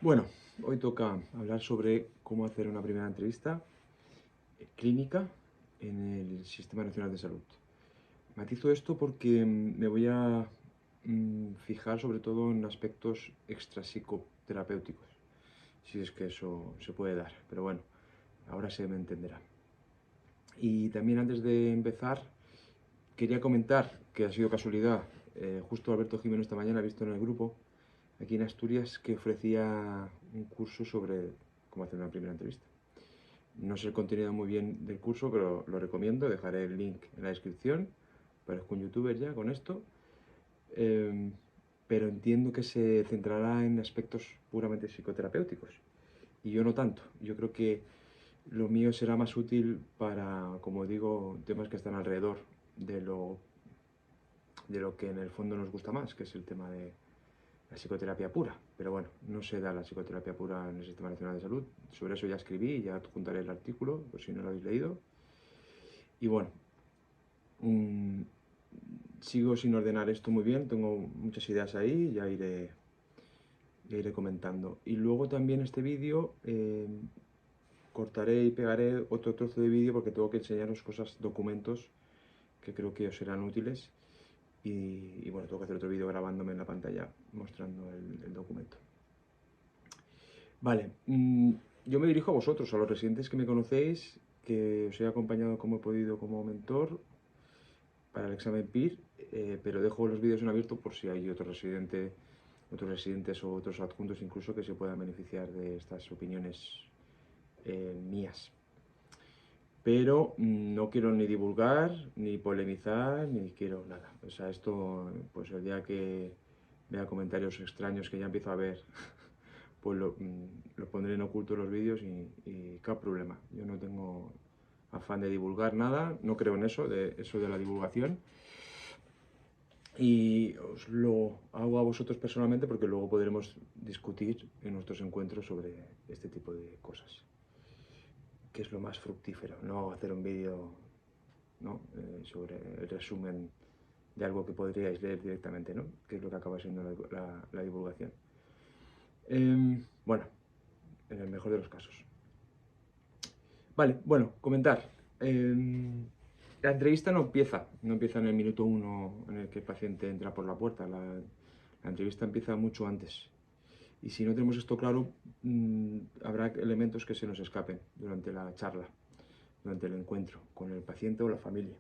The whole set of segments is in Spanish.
Bueno, hoy toca hablar sobre cómo hacer una primera entrevista clínica en el Sistema Nacional de Salud. Matizo esto porque me voy a fijar sobre todo en aspectos extrapsicoterapéuticos, si es que eso se puede dar, pero bueno, ahora se me entenderá. Y también antes de empezar, quería comentar que ha sido casualidad, justo Alberto Jiménez esta mañana ha visto en el grupo aquí en Asturias que ofrecía un curso sobre cómo hacer una primera entrevista. No sé el contenido muy bien del curso, pero lo recomiendo. Dejaré el link en la descripción. Parezco un youtuber ya con esto. Eh, pero entiendo que se centrará en aspectos puramente psicoterapéuticos. Y yo no tanto. Yo creo que lo mío será más útil para, como digo, temas que están alrededor de lo que en el fondo nos gusta más, que es el tema de la psicoterapia pura. Pero bueno, no se da la psicoterapia pura en el Sistema Nacional de Salud. Sobre eso ya escribí, ya adjuntaré el artículo, por si no lo habéis leído. Y bueno, mm, sigo sin ordenar esto muy bien, tengo muchas ideas ahí, ya iré comentando. Y luego también este vídeo cortaré y pegaré otro trozo de vídeo porque tengo que enseñaros cosas, documentos que creo que os serán útiles. Y bueno, tengo que hacer otro vídeo grabándome en la pantalla mostrando el documento. Vale, yo me dirijo a vosotros, a los residentes que me conocéis, que os he acompañado como he podido como mentor para el examen PIR, pero dejo los vídeos en abierto por si hay otros residentes o otros adjuntos incluso que se puedan beneficiar de estas opiniones mías. Pero no quiero ni divulgar, ni polemizar, ni quiero nada. O sea, esto, pues el día que vea comentarios extraños que ya empiezo a ver, pues lo pondré en oculto los vídeos y qué problema. Yo no tengo afán de divulgar nada, no creo en eso de la divulgación. Y os lo hago a vosotros personalmente porque luego podremos discutir en nuestros encuentros sobre este tipo de cosas, que es lo más fructífero, no hacer un vídeo, ¿no? Sobre el resumen de algo que podríais leer directamente, ¿no? Que es lo que acaba siendo la divulgación. Bueno, en el mejor de los casos. Vale, bueno, comentar. La entrevista no empieza en el minuto uno en el que el paciente entra por la puerta. La entrevista empieza mucho antes. Y si no tenemos esto claro, habrá elementos que se nos escapen durante la charla, durante el encuentro con el paciente o la familia.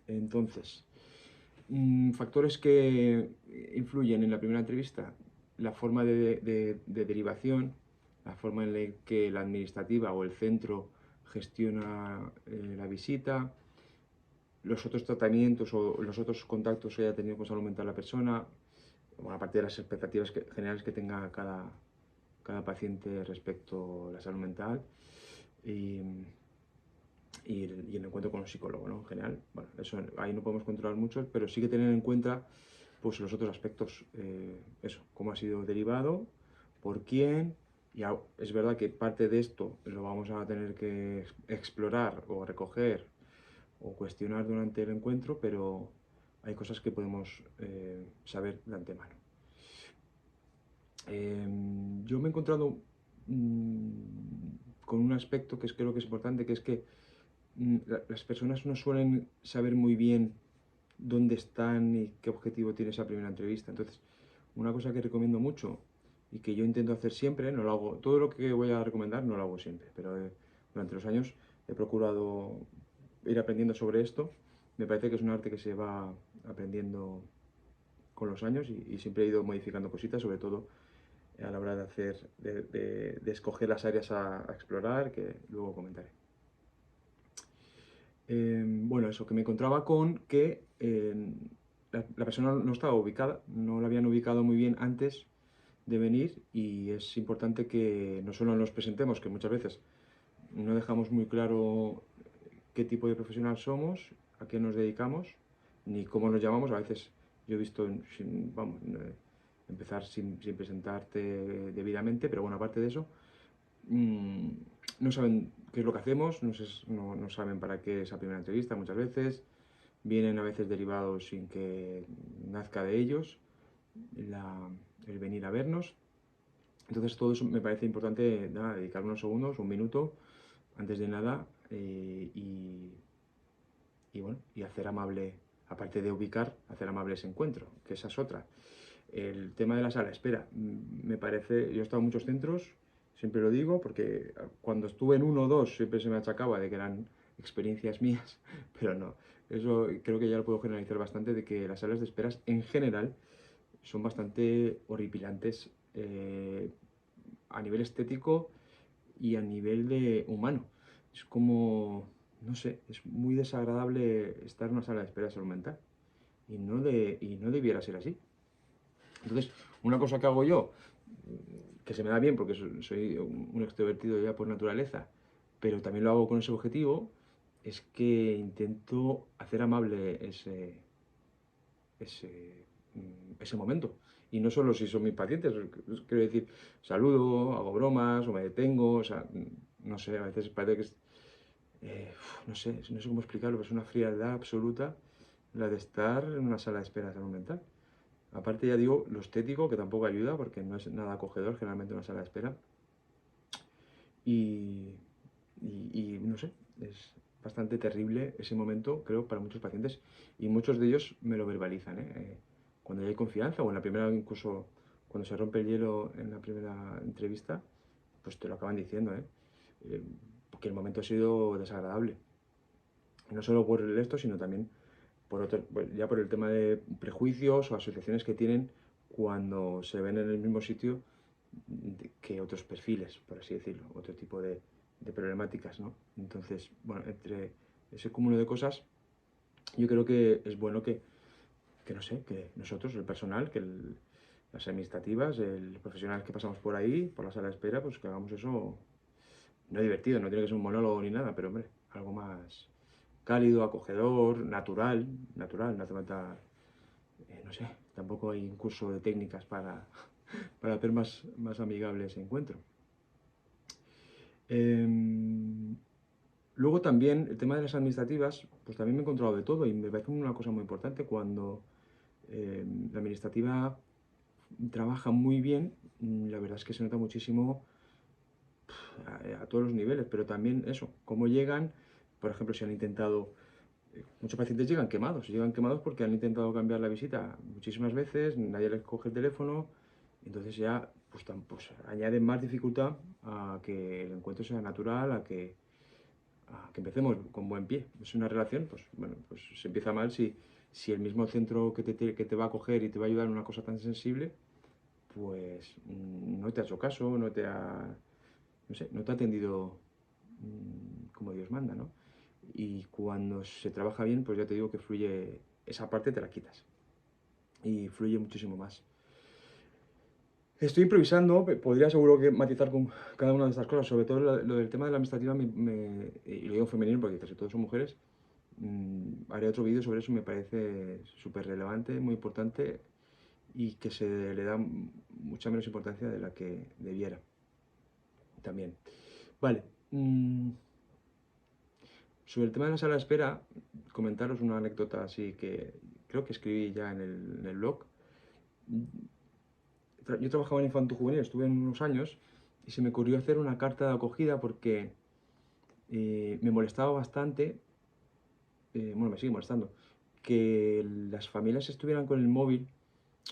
Entonces, factores que influyen en la primera entrevista, la forma de derivación, la forma en la que la administrativa o el centro gestiona la visita, los otros tratamientos o los otros contactos que haya tenido con salud mental la persona, bueno, aparte de las expectativas generales que tenga cada paciente respecto a la salud mental y, y el encuentro con un psicólogo, ¿no? En general, bueno, eso ahí no podemos controlar mucho, pero sí que tener en cuenta pues los otros aspectos, eso, cómo ha sido derivado, por quién, y es verdad que parte de esto lo vamos a tener que explorar o recoger o cuestionar durante el encuentro, pero hay cosas que podemos saber de antemano. Yo me he encontrado con un aspecto que creo que es importante, que es que las personas no suelen saber muy bien dónde están y qué objetivo tiene esa primera entrevista. Entonces, una cosa que recomiendo mucho y que yo intento hacer siempre, no lo hago, todo lo que voy a recomendar no lo hago siempre, pero durante los años he procurado ir aprendiendo sobre esto. Me parece que es un arte que se va aprendiendo con los años y siempre he ido modificando cositas, sobre todo a la hora de hacer, de escoger las áreas a explorar, que luego comentaré. Bueno, eso, que me encontraba con que la persona no estaba ubicada, no la habían ubicado muy bien antes de venir y es importante que no solo nos presentemos, que muchas veces no dejamos muy claro qué tipo de profesional somos, a qué nos dedicamos, ni cómo nos llamamos. A veces yo he visto, vamos, empezar sin presentarte debidamente, pero bueno, aparte de eso, mm, no saben qué es lo que hacemos, no saben para qué esa primera entrevista muchas veces, vienen a veces derivados sin que nazca de ellos el venir a vernos Entonces todo eso me parece importante, nada, dedicar unos segundos, un minuto, antes de nada, y bueno, y hacer amable, aparte de ubicar, hacer amable ese encuentro, que esa es otra. El tema de la sala de espera, me parece, yo he estado en muchos centros, siempre lo digo, porque cuando estuve en uno o dos siempre se me achacaba de que eran experiencias mías, pero no, eso creo que ya lo puedo generalizar bastante, de que las salas de esperas en general son bastante horripilantes, a nivel estético y a nivel de humano. Es como, no sé, es muy desagradable estar en una sala de espera de salud mental y no debiera ser así. Entonces, una cosa que hago yo, que se me da bien porque soy un extrovertido ya por naturaleza, pero también lo hago con ese objetivo, es que intento hacer amable ese momento. Y no solo si son mis pacientes, quiero decir, saludo, hago bromas o me detengo, o sea, no sé, a veces parece que es, no sé, no sé cómo explicarlo, pero es una frialdad absoluta la de estar en una sala de espera de salud mental. Aparte, ya digo, lo estético, que tampoco ayuda, porque no es nada acogedor generalmente una sala de espera. Y, y no sé, es bastante terrible ese momento, creo, para muchos pacientes. Y muchos de ellos me lo verbalizan, ¿eh? Cuando ya hay confianza, o en la primera, incluso cuando se rompe el hielo en la primera entrevista, pues te lo acaban diciendo, ¿eh? Eh, porque el momento ha sido desagradable. Y no solo por el esto, sino también por otro, ya por el tema de prejuicios o asociaciones que tienen cuando se ven en el mismo sitio que otros perfiles, por así decirlo, otro tipo de problemáticas, ¿no? Entonces, bueno, entre ese cúmulo de cosas, yo creo que es bueno que no sé, que nosotros, el personal, las administrativas, el profesional que pasamos por ahí, por la sala de espera, pues que hagamos eso, no divertido, no tiene que ser un monólogo ni nada, pero hombre, algo más cálido, acogedor, natural, no hace falta, no sé, tampoco hay un curso de técnicas para hacer más amigable ese encuentro. Em, Luego también el tema de las administrativas, pues también me he encontrado de todo y me parece una cosa muy importante cuando la administrativa trabaja muy bien, la verdad es que se nota muchísimo a todos los niveles, pero también eso, cómo llegan, por ejemplo, si han intentado, muchos pacientes llegan quemados porque han intentado cambiar la visita muchísimas veces, nadie les coge el teléfono, entonces ya pues añaden más dificultad a que el encuentro sea natural, a que empecemos con buen pie. Es una relación, pues bueno, pues se empieza mal si el mismo centro que te va a coger y te va a ayudar en una cosa tan sensible, pues no te ha hecho caso, no sé, no te ha atendido como Dios manda, ¿no? Y cuando se trabaja bien, pues ya te digo que fluye, esa parte te la quitas y fluye muchísimo más. Estoy improvisando, podría seguro que matizar con cada una de estas cosas, sobre todo lo del tema de la administrativa, y lo digo en femenino porque casi todos son mujeres. Haré otro vídeo sobre eso, me parece súper relevante, muy importante y que se le da mucha menos importancia de la que debiera también. Vale, sobre el tema de la sala de espera, comentaros una anécdota así que creo que escribí ya en el blog. Yo trabajaba en infanto juvenil, estuve en unos años y se me ocurrió hacer una carta de acogida porque me molestaba bastante, bueno, me sigue molestando, que las familias estuvieran con el móvil,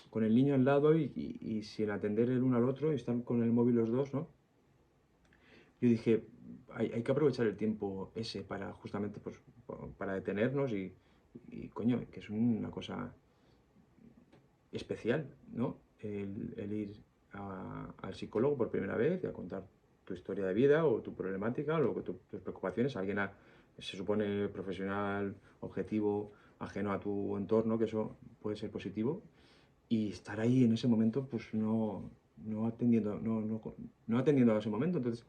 con el niño al lado y sin atender el uno al otro y están con el móvil los dos, ¿no? Yo dije, hay que aprovechar el tiempo ese para justamente pues, para detenernos y, coño, que es una cosa especial, ¿no? El ir al psicólogo por primera vez y a contar tu historia de vida o tu problemática o tus preocupaciones a alguien se supone profesional, objetivo, ajeno a tu entorno, que eso puede ser positivo, y estar ahí en ese momento, pues no atendiendo, no atendiendo a ese momento. Entonces,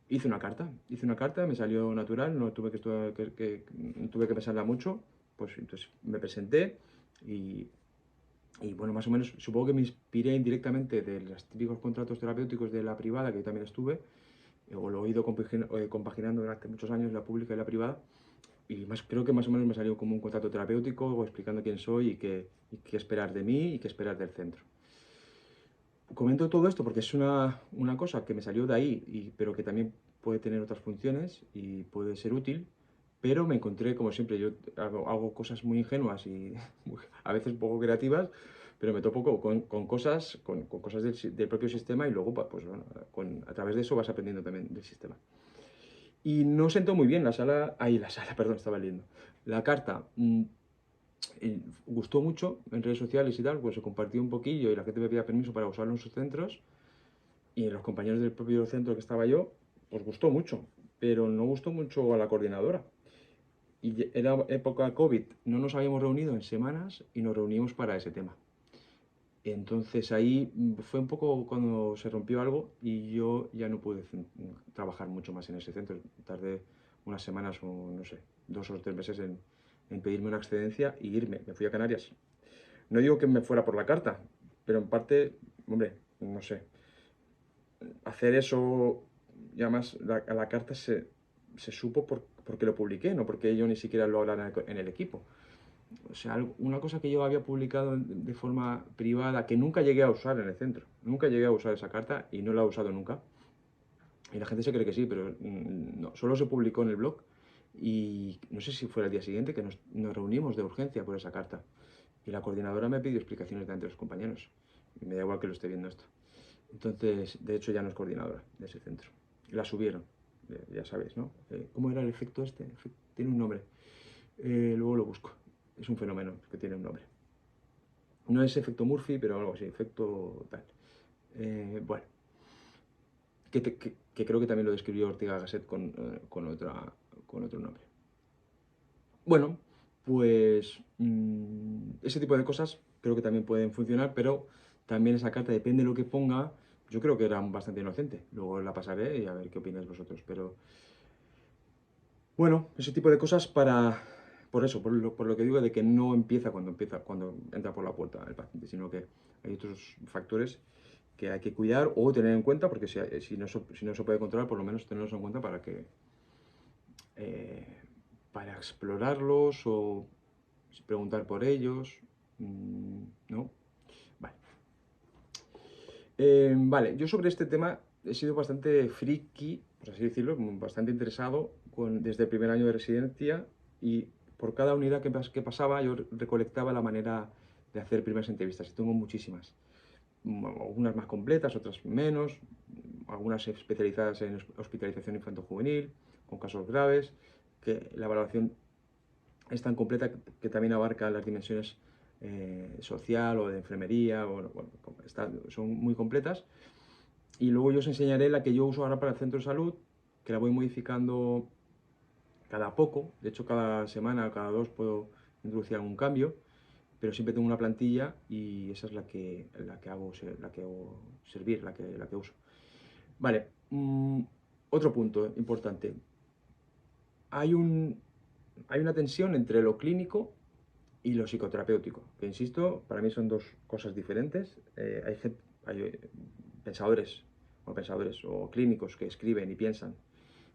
hice una carta, me salió natural, no tuve no tuve que pensarla mucho, pues entonces me presenté y, y bueno, más o menos, supongo que me inspiré indirectamente de los típicos contratos terapéuticos de la privada, que yo también estuve, o lo he ido compaginando durante muchos años, la pública y la privada, y creo que más o menos me salió como un contrato terapéutico, o explicando quién soy y qué esperar de mí y qué esperar del centro. comento todo esto porque es una cosa que me salió de ahí, pero que también puede tener otras funciones y puede ser útil, pero me encontré, como siempre, yo hago cosas muy ingenuas y a veces un poco creativas, pero me topo con cosas, con cosas del propio sistema y luego, pues bueno, a través de eso vas aprendiendo también del sistema. Y no sentó muy bien la sala, perdón, estaba leyendo. La carta gustó mucho en redes sociales y tal, pues se compartió un poquillo y la gente me pedía permiso para usarlo en sus centros y los compañeros del propio centro que estaba yo, pues gustó mucho, pero no gustó mucho a la coordinadora. Y era época COVID, no nos habíamos reunido en semanas y nos reunimos para ese tema. Entonces ahí fue un poco cuando se rompió algo y yo ya no pude trabajar mucho más en ese centro. Tardé unas semanas o no sé, 2 o 3 meses en pedirme una excedencia y irme. Me fui a Canarias. No digo que me fuera por la carta, pero en parte, hombre, no sé. Hacer eso, y además a la carta se supo porque lo publiqué, no porque yo ni siquiera lo hablara en el equipo. O sea, una cosa que yo había publicado de forma privada, que nunca llegué a usar en el centro. Nunca llegué a usar esa carta y no la he usado nunca. Y la gente se cree que sí, pero no, solo se publicó en el blog. Y no sé si fue el día siguiente que nos reunimos de urgencia por esa carta. Y la coordinadora me pidió explicaciones de los compañeros. Y me da igual que lo esté viendo esto. Entonces, de hecho, ya no es coordinadora de ese centro. La subieron, ya sabéis, ¿no? ¿Cómo era el efecto este? Tiene un nombre. Luego lo busco. Es un fenómeno que tiene un nombre. No es efecto Murphy, pero algo así, efecto tal. Bueno, que creo que también lo describió Ortega Gasset con otro nombre. Bueno, pues ese tipo de cosas creo que también pueden funcionar, pero también esa carta, depende de lo que ponga, yo creo que era bastante inocente. Luego la pasaré y a ver qué opináis vosotros. Pero bueno, ese tipo de cosas por eso, por lo que digo de que no empieza, cuando entra por la puerta el paciente, sino que hay otros factores que hay que cuidar o tener en cuenta, porque si no se puede controlar, por lo menos tenerlos en cuenta eh, para explorarlos o preguntar por ellos, ¿no? Vale. Vale, yo sobre este tema he sido bastante friki, por así decirlo, bastante interesado desde el primer año de residencia y por cada unidad que pasaba yo recolectaba la manera de hacer primeras entrevistas y tengo muchísimas. Algunas más completas, otras menos, algunas especializadas en hospitalización infanto-juvenil, con casos graves, que la valoración es tan completa que también abarca las dimensiones social o de enfermería, bueno, son muy completas. Y luego yo os enseñaré la que yo uso ahora para el centro de salud, que la voy modificando cada poco, de hecho cada semana o cada dos puedo introducir algún cambio, pero siempre tengo una plantilla y esa es la que hago servir, la que uso. Vale, otro punto importante. Hay, un, hay una tensión entre lo clínico y lo psicoterapéutico, que insisto, para mí son dos cosas diferentes. Hay pensadores o clínicos que escriben y piensan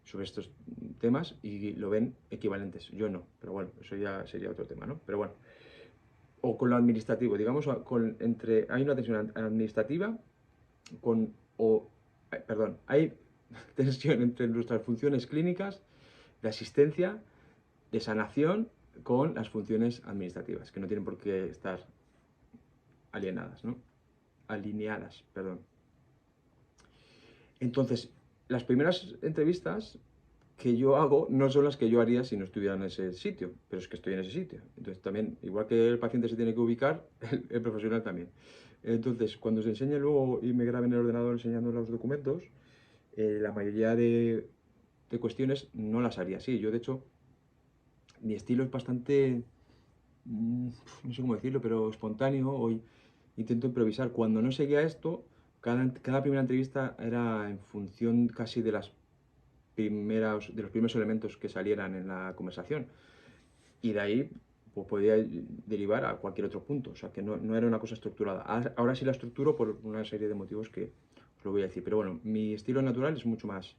sobre estos temas y lo ven equivalentes. Yo no, pero bueno, eso ya sería otro tema, ¿no? Pero bueno, o con lo administrativo, digamos, hay una tensión administrativa hay tensión entre nuestras funciones clínicas de asistencia, de sanación, con las funciones administrativas, que no tienen por qué estar alienadas, ¿no? Alineadas, perdón. Entonces, las primeras entrevistas que yo hago no son las que yo haría si no estuviera en ese sitio, pero es que estoy en ese sitio. Entonces también, igual que el paciente se tiene que ubicar, el profesional también. Entonces, cuando se enseñe luego y me grabe en el ordenador enseñando los documentos, la mayoría de cuestiones no las haría así. Yo, de hecho, mi estilo es bastante, no sé cómo decirlo, pero espontáneo. Hoy intento improvisar. Cuando no seguía esto, cada primera entrevista era en función casi de los primeros elementos que salieran en la conversación. Y de ahí pues podía derivar a cualquier otro punto. O sea, que no era una cosa estructurada. Ahora sí la estructuro por una serie de motivos que os lo voy a decir. Pero bueno, mi estilo natural es mucho más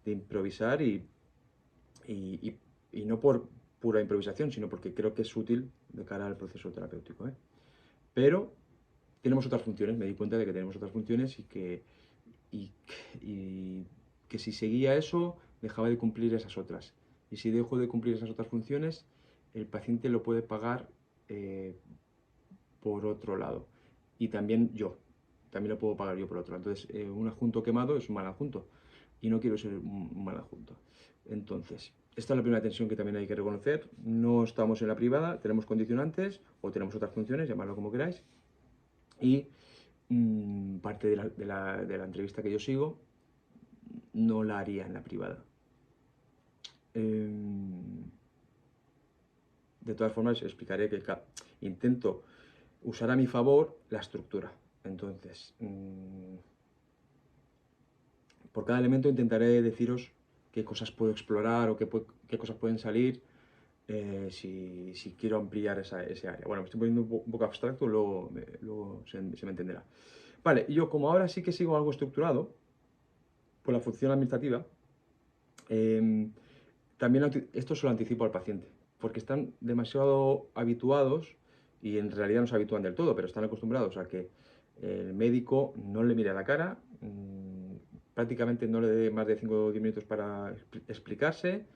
de improvisar y, y no por pura improvisación, sino porque creo que es útil de cara al proceso terapéutico, ¿eh? Pero tenemos otras funciones, me di cuenta de que tenemos otras funciones y, y que si seguía eso, dejaba de cumplir esas otras. Y si dejo de cumplir esas otras funciones, el paciente lo puede pagar por otro lado. Y también lo puedo pagar yo por otro lado. Entonces, un adjunto quemado es un mal adjunto. Y no quiero ser un mal adjunto. Entonces, esta es la primera tensión que también hay que reconocer. No estamos en la privada, tenemos condicionantes o tenemos otras funciones, llamadlo como queráis. Y parte de la entrevista que yo sigo no la haría en la privada. De todas formas, explicaré que intento usar a mi favor la estructura. Entonces, por cada elemento intentaré deciros qué cosas puedo explorar o qué cosas pueden salir si quiero ampliar ese área. Bueno, me estoy poniendo un poco abstracto, luego se me entenderá. Vale, yo como ahora sí que sigo algo estructurado, por la función administrativa, también esto se lo anticipo al paciente, porque están demasiado habituados, y en realidad no se habitúan del todo, pero están acostumbrados a que el médico no le mire a la cara, prácticamente no le dé más de 5 o 10 minutos para explicarse,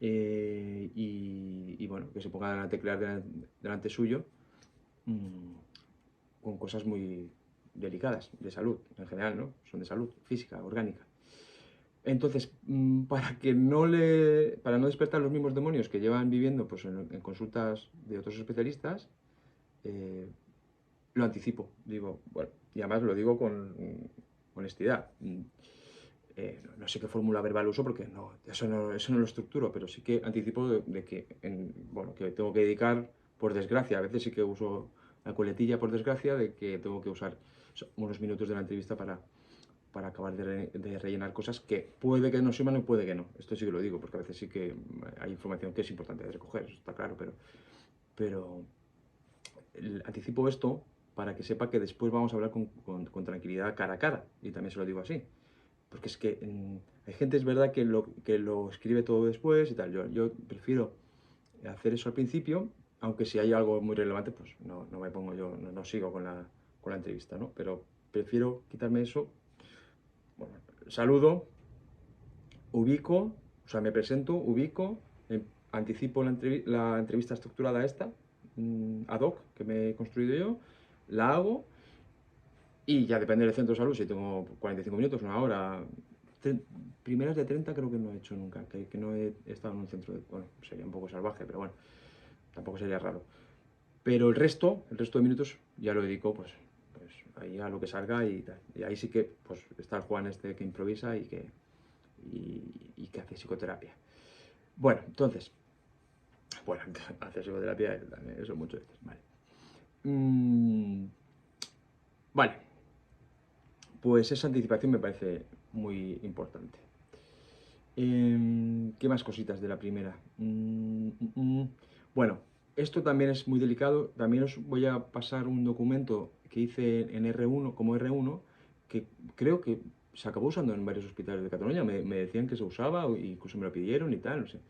y bueno, que se ponga a teclear delante suyo con cosas muy delicadas de salud en general, ¿no? Son de salud física, orgánica. Entonces, para no despertar los mismos demonios que llevan viviendo pues, en consultas de otros especialistas, lo anticipo. Digo, bueno, y además lo digo con honestidad. No sé qué fórmula verbal uso porque eso no lo estructuro, pero sí que anticipo de que, que tengo que dedicar, por desgracia, a veces sí que uso la coletilla por desgracia, de que tengo que usar unos minutos de la entrevista para acabar de rellenar cosas que puede que no sirvan y puede que no. Esto sí que lo digo, porque a veces sí que hay información que es importante de recoger, eso está claro, pero anticipo esto para que sepa que después vamos a hablar con tranquilidad cara a cara, y también se lo digo así. Porque es que hay gente, es verdad, que lo escribe todo después y tal. Yo prefiero hacer eso al principio, aunque si hay algo muy relevante, pues no me pongo yo, no sigo con la entrevista, ¿no? Pero prefiero quitarme eso. Bueno, saludo, ubico, o sea, me presento, ubico, anticipo la entrevista estructurada esta, ad hoc, que me he construido yo, la hago y ya depende del centro de salud, si tengo 45 minutos, una hora. Primeras de 30 creo que no he hecho nunca, que no he estado en un centro de... Bueno, sería un poco salvaje, pero bueno, tampoco sería raro. Pero el resto de minutos ya lo dedico pues ahí a lo que salga y tal. Y ahí sí que pues está el Juan este que improvisa y que hace psicoterapia. Bueno, entonces, bueno, hace psicoterapia, eso muchas veces, vale. Vale, pues esa anticipación me parece muy importante. ¿Qué más cositas de la primera? Bueno, esto también es muy delicado. También os voy a pasar un documento que hice en R1, como R1, que creo que se acabó usando en varios hospitales de Cataluña. Me decían que se usaba, incluso me lo pidieron y tal, no sé.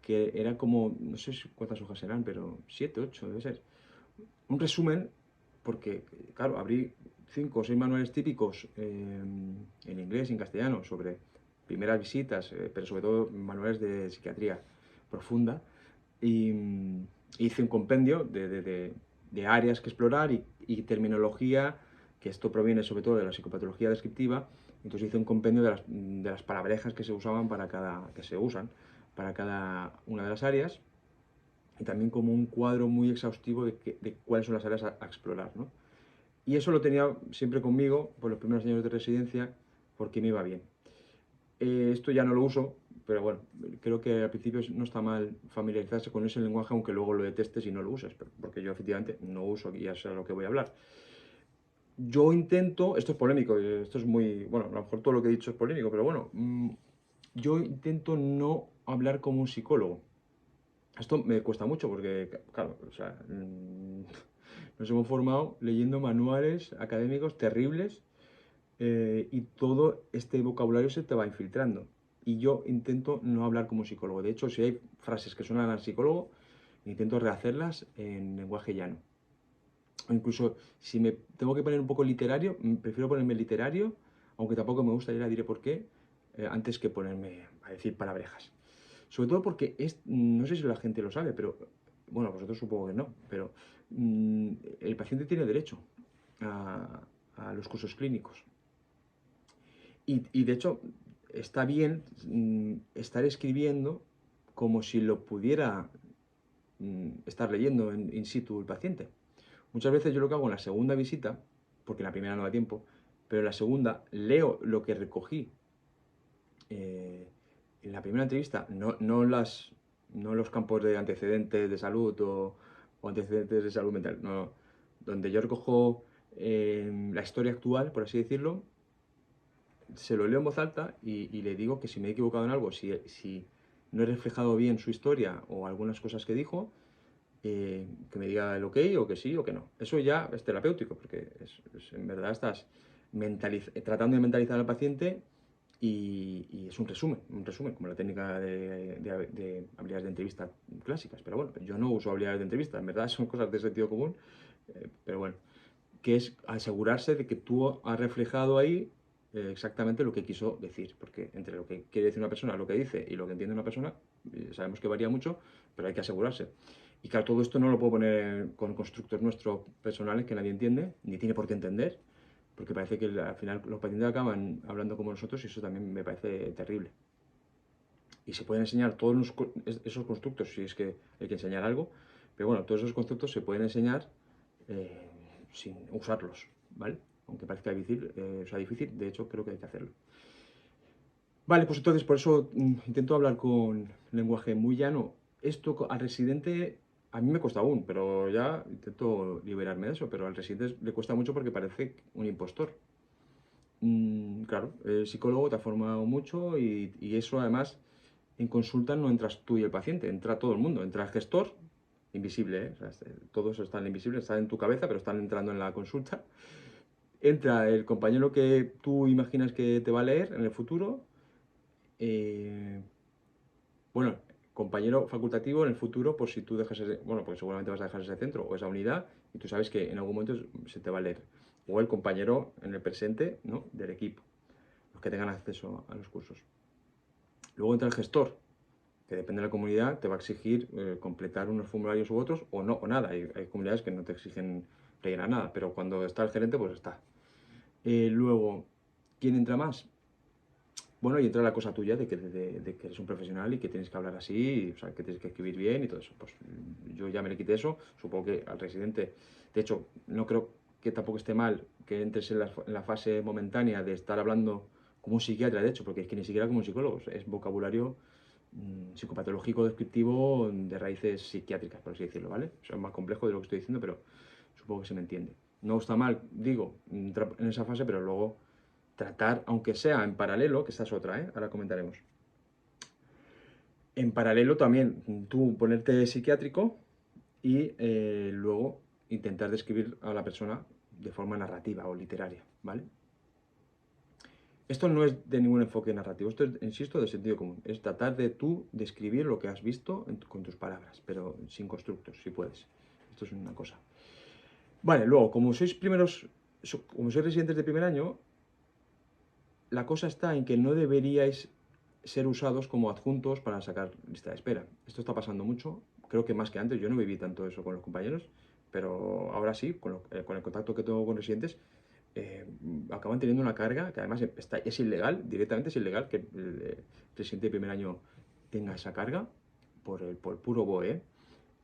Que era como, no sé cuántas hojas eran, pero 7, 8 debe ser. Un resumen, porque, claro, abrí 5 o 6 manuales típicos en inglés y en castellano sobre primeras visitas, pero sobre todo manuales de psiquiatría profunda, y hice un compendio de áreas que explorar y terminología, que esto proviene sobre todo de la psicopatología descriptiva. Entonces hice un compendio de las palabrejas que se usaban que se usan para cada una de las áreas, y también como un cuadro muy exhaustivo de cuáles son las áreas a explorar, ¿no? Y eso lo tenía siempre conmigo por los primeros años de residencia porque me iba bien. Esto ya no lo uso, pero bueno, creo que al principio no está mal familiarizarse con ese lenguaje, aunque luego lo detestes y no lo uses, porque yo efectivamente no uso y ya sé a lo que voy a hablar. Yo intento, esto es polémico, esto es muy, bueno, a lo mejor todo lo que he dicho es polémico, pero bueno, yo intento no hablar como un psicólogo. Esto me cuesta mucho porque, claro, o sea, nos hemos formado leyendo manuales académicos terribles, y todo este vocabulario se te va infiltrando. Y yo intento no hablar como psicólogo. De hecho, si hay frases que suenan al psicólogo, intento rehacerlas en lenguaje llano. O incluso si me tengo que poner un poco literario, prefiero ponerme literario, aunque tampoco me gusta, ya diré por qué, antes que ponerme a decir palabrejas. Sobre todo porque no sé si la gente lo sabe, pero bueno, vosotros supongo que no, pero mm, el paciente tiene derecho a los cursos clínicos. Y de hecho, está bien estar escribiendo como si lo pudiera estar leyendo in situ el paciente. Muchas veces yo lo que hago en la segunda visita, porque en la primera no da tiempo, pero en la segunda leo lo que recogí eh, en la primera entrevista, no los campos de antecedentes de salud o antecedentes de salud mental, no, donde yo recojo la historia actual, por así decirlo, se lo leo en voz alta y le digo que si me he equivocado en algo, si no he reflejado bien su historia o algunas cosas que dijo, que me diga el ok o que sí o que no. Eso ya es terapéutico, porque en verdad estás tratando de mentalizar al paciente y es un resumen, como la técnica de habilidades de entrevista clásicas. Pero bueno, yo no uso habilidades de entrevista, en verdad son cosas de sentido común, pero bueno, que es asegurarse de que tú has reflejado ahí exactamente lo que quiso decir, porque entre lo que quiere decir una persona, lo que dice y lo que entiende una persona, sabemos que varía mucho, pero hay que asegurarse. Y claro, todo esto no lo puedo poner con constructos nuestros personales que nadie entiende, ni tiene por qué entender, porque parece que al final los pacientes acaban hablando como nosotros y eso también me parece terrible. Y se pueden enseñar todos esos constructos, si es que hay que enseñar algo, pero bueno, todos esos constructos se pueden enseñar eh, sin usarlos, ¿vale? Aunque parezca difícil, sea difícil, de hecho creo que hay que hacerlo. Vale, pues entonces por eso intento hablar con lenguaje muy llano. Esto al residente a mí me cuesta aún, pero ya intento liberarme de eso, pero al residente le cuesta mucho porque parece un impostor. Claro, el psicólogo te ha formado mucho y eso además en consulta no entras tú y el paciente, entra todo el mundo, entra el gestor, invisible, ¿eh? O sea, todos están invisibles, están en tu cabeza, pero están entrando en la consulta. Entra el compañero que tú imaginas que te va a leer en el futuro, eh, bueno, compañero facultativo en el futuro por si tú dejas ese, bueno, pues seguramente vas a dejar ese centro o esa unidad y tú sabes que en algún momento se te va a leer. O el compañero en el presente, ¿no? Del equipo, los que tengan acceso a los cursos. Luego entra el gestor, que depende de la comunidad, te va a exigir completar unos formularios u otros o no, o nada. Hay comunidades que no te exigen rellenar nada, pero cuando está el gerente, pues está. Luego, ¿quién entra más? Bueno, y entra la cosa tuya de que eres un profesional y que tienes que hablar así, o sea, que tienes que escribir bien y todo eso. Pues yo ya me le quité eso, supongo que al residente, de hecho, no creo que tampoco esté mal que entres en la fase momentánea de estar hablando como un psiquiatra, de hecho, porque es que ni siquiera como un psicólogo, es vocabulario psicopatológico descriptivo de raíces psiquiátricas, por así decirlo, ¿vale? O sea, es más complejo de lo que estoy diciendo, pero supongo que se me entiende. No está mal, digo, entrar en esa fase, pero luego tratar, aunque sea en paralelo, que esta es otra, ¿eh? Ahora comentaremos. En paralelo también tú ponerte psiquiátrico y luego intentar describir a la persona de forma narrativa o literaria, ¿vale? Esto no es de ningún enfoque narrativo, esto es, insisto, de sentido común. Es tratar de tú describir lo que has visto con tus palabras, pero sin constructos, si puedes. Esto es una cosa. Vale, luego, como sois residentes de primer año, la cosa está en que no deberíais ser usados como adjuntos para sacar lista de espera. Esto está pasando mucho, creo que más que antes, yo no viví tanto eso con los compañeros, pero ahora sí, con el contacto que tengo con residentes, eh, acaban teniendo una carga que además es ilegal, directamente es ilegal que el residente de primer año tenga esa carga por puro BOE,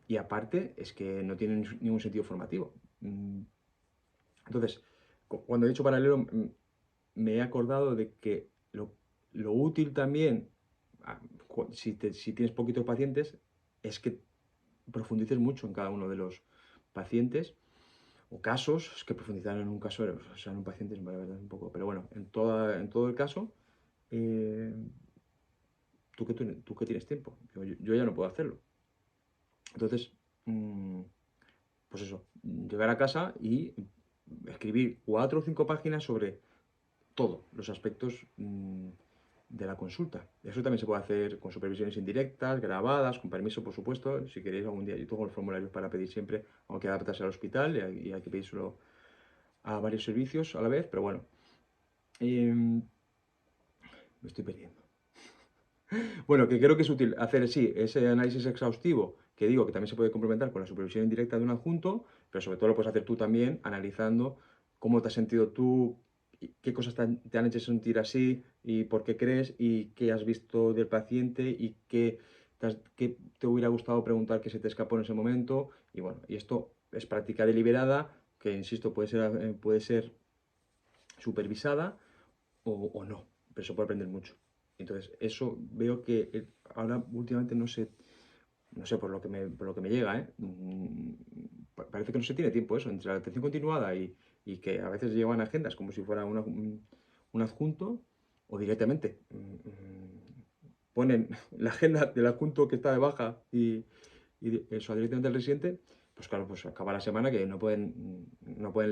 y aparte es que no tiene ningún sentido formativo. Entonces, cuando he dicho paralelo, me he acordado de que lo útil también, si tienes poquitos pacientes, es que profundices mucho en cada uno de los pacientes o casos, es que profundizar en un caso, o sea, en un paciente es la verdad un poco, pero bueno, en todo el caso, eh, tú que tienes tiempo, yo ya no puedo hacerlo. Entonces, mm, pues eso, llegar a casa y escribir 4 o 5 páginas sobre todos los aspectos de la consulta. Eso también se puede hacer con supervisiones indirectas, grabadas, con permiso, por supuesto. Si queréis algún día, yo tengo los formularios para pedir siempre, aunque adaptarse al hospital y hay que pedírselo a varios servicios a la vez, pero bueno. Me estoy perdiendo. Bueno, que creo que es útil hacer, sí, ese análisis exhaustivo, que digo que también se puede complementar con la supervisión indirecta de un adjunto, pero sobre todo lo puedes hacer tú también, analizando cómo te has sentido tú, y qué cosas te han hecho sentir así, y por qué crees, y qué has visto del paciente, y qué te hubiera gustado preguntar que se te escapó en ese momento. Y bueno, y esto es práctica deliberada, que insisto, puede ser supervisada o no, pero se puede aprender mucho. Entonces, eso veo que ahora últimamente no sé por lo que me llega, ¿eh? Parece que no se tiene tiempo eso, entre la atención continuada y que a veces llevan agendas como si fuera un adjunto, o directamente ponen la agenda del adjunto que está de baja y eso directamente al residente, pues claro, pues acaba la semana que no pueden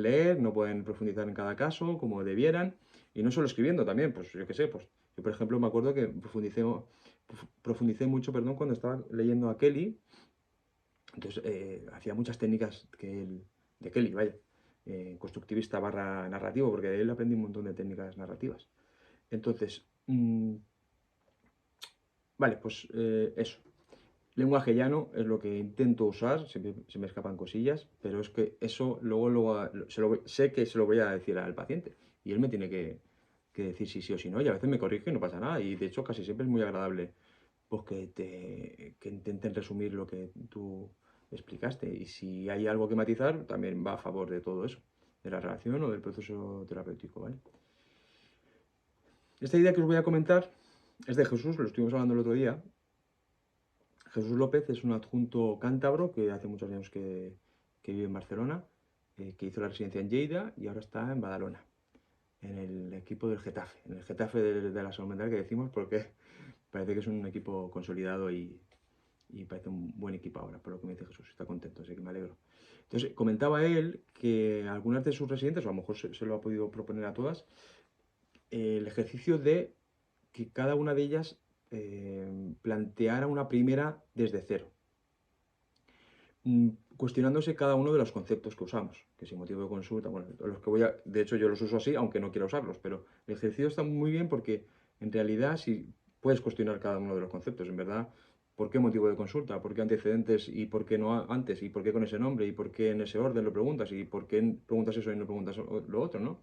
leer, no pueden profundizar en cada caso como debieran, y no solo escribiendo también, pues yo qué sé, pues yo por ejemplo me acuerdo que profundicé mucho, perdón, cuando estaba leyendo a Kelly. Entonces hacía muchas técnicas de Kelly, vaya, constructivista barra narrativo, porque de él aprendí un montón de técnicas narrativas. Entonces, vale, pues eso. Lenguaje llano es lo que intento usar, se me escapan cosillas, pero es que eso luego sé que se lo voy a decir al paciente y él me tiene que decir si sí o si no, y a veces me corrige y no pasa nada, y de hecho casi siempre es muy agradable pues que intenten resumir lo que tú explicaste, y si hay algo que matizar, también va a favor de todo eso, de la relación o del proceso terapéutico, ¿vale? Esta idea que os voy a comentar es de Jesús, lo estuvimos hablando el otro día. Jesús López es un adjunto cántabro que hace muchos años que vive en Barcelona, que hizo la residencia en Lleida y ahora está en Badalona, en el equipo del Getafe, en el Getafe de la salud mental que decimos porque parece que es un equipo consolidado y parece un buen equipo ahora, por lo que me dice Jesús, está contento, así que me alegro. Entonces, comentaba él que algunas de sus residentes, o a lo mejor se lo ha podido proponer a todas, el ejercicio de que cada una de ellas planteara una primera desde cero, cuestionándose cada uno de los conceptos que usamos, que si motivo de consulta, bueno, los que de hecho yo los uso así, aunque no quiera usarlos, pero el ejercicio está muy bien porque en realidad si puedes cuestionar cada uno de los conceptos, en verdad, ¿por qué motivo de consulta? ¿Por qué antecedentes y por qué no antes? ¿Y por qué con ese nombre? ¿Y por qué en ese orden lo preguntas? ¿Y por qué preguntas eso y no preguntas lo otro, no?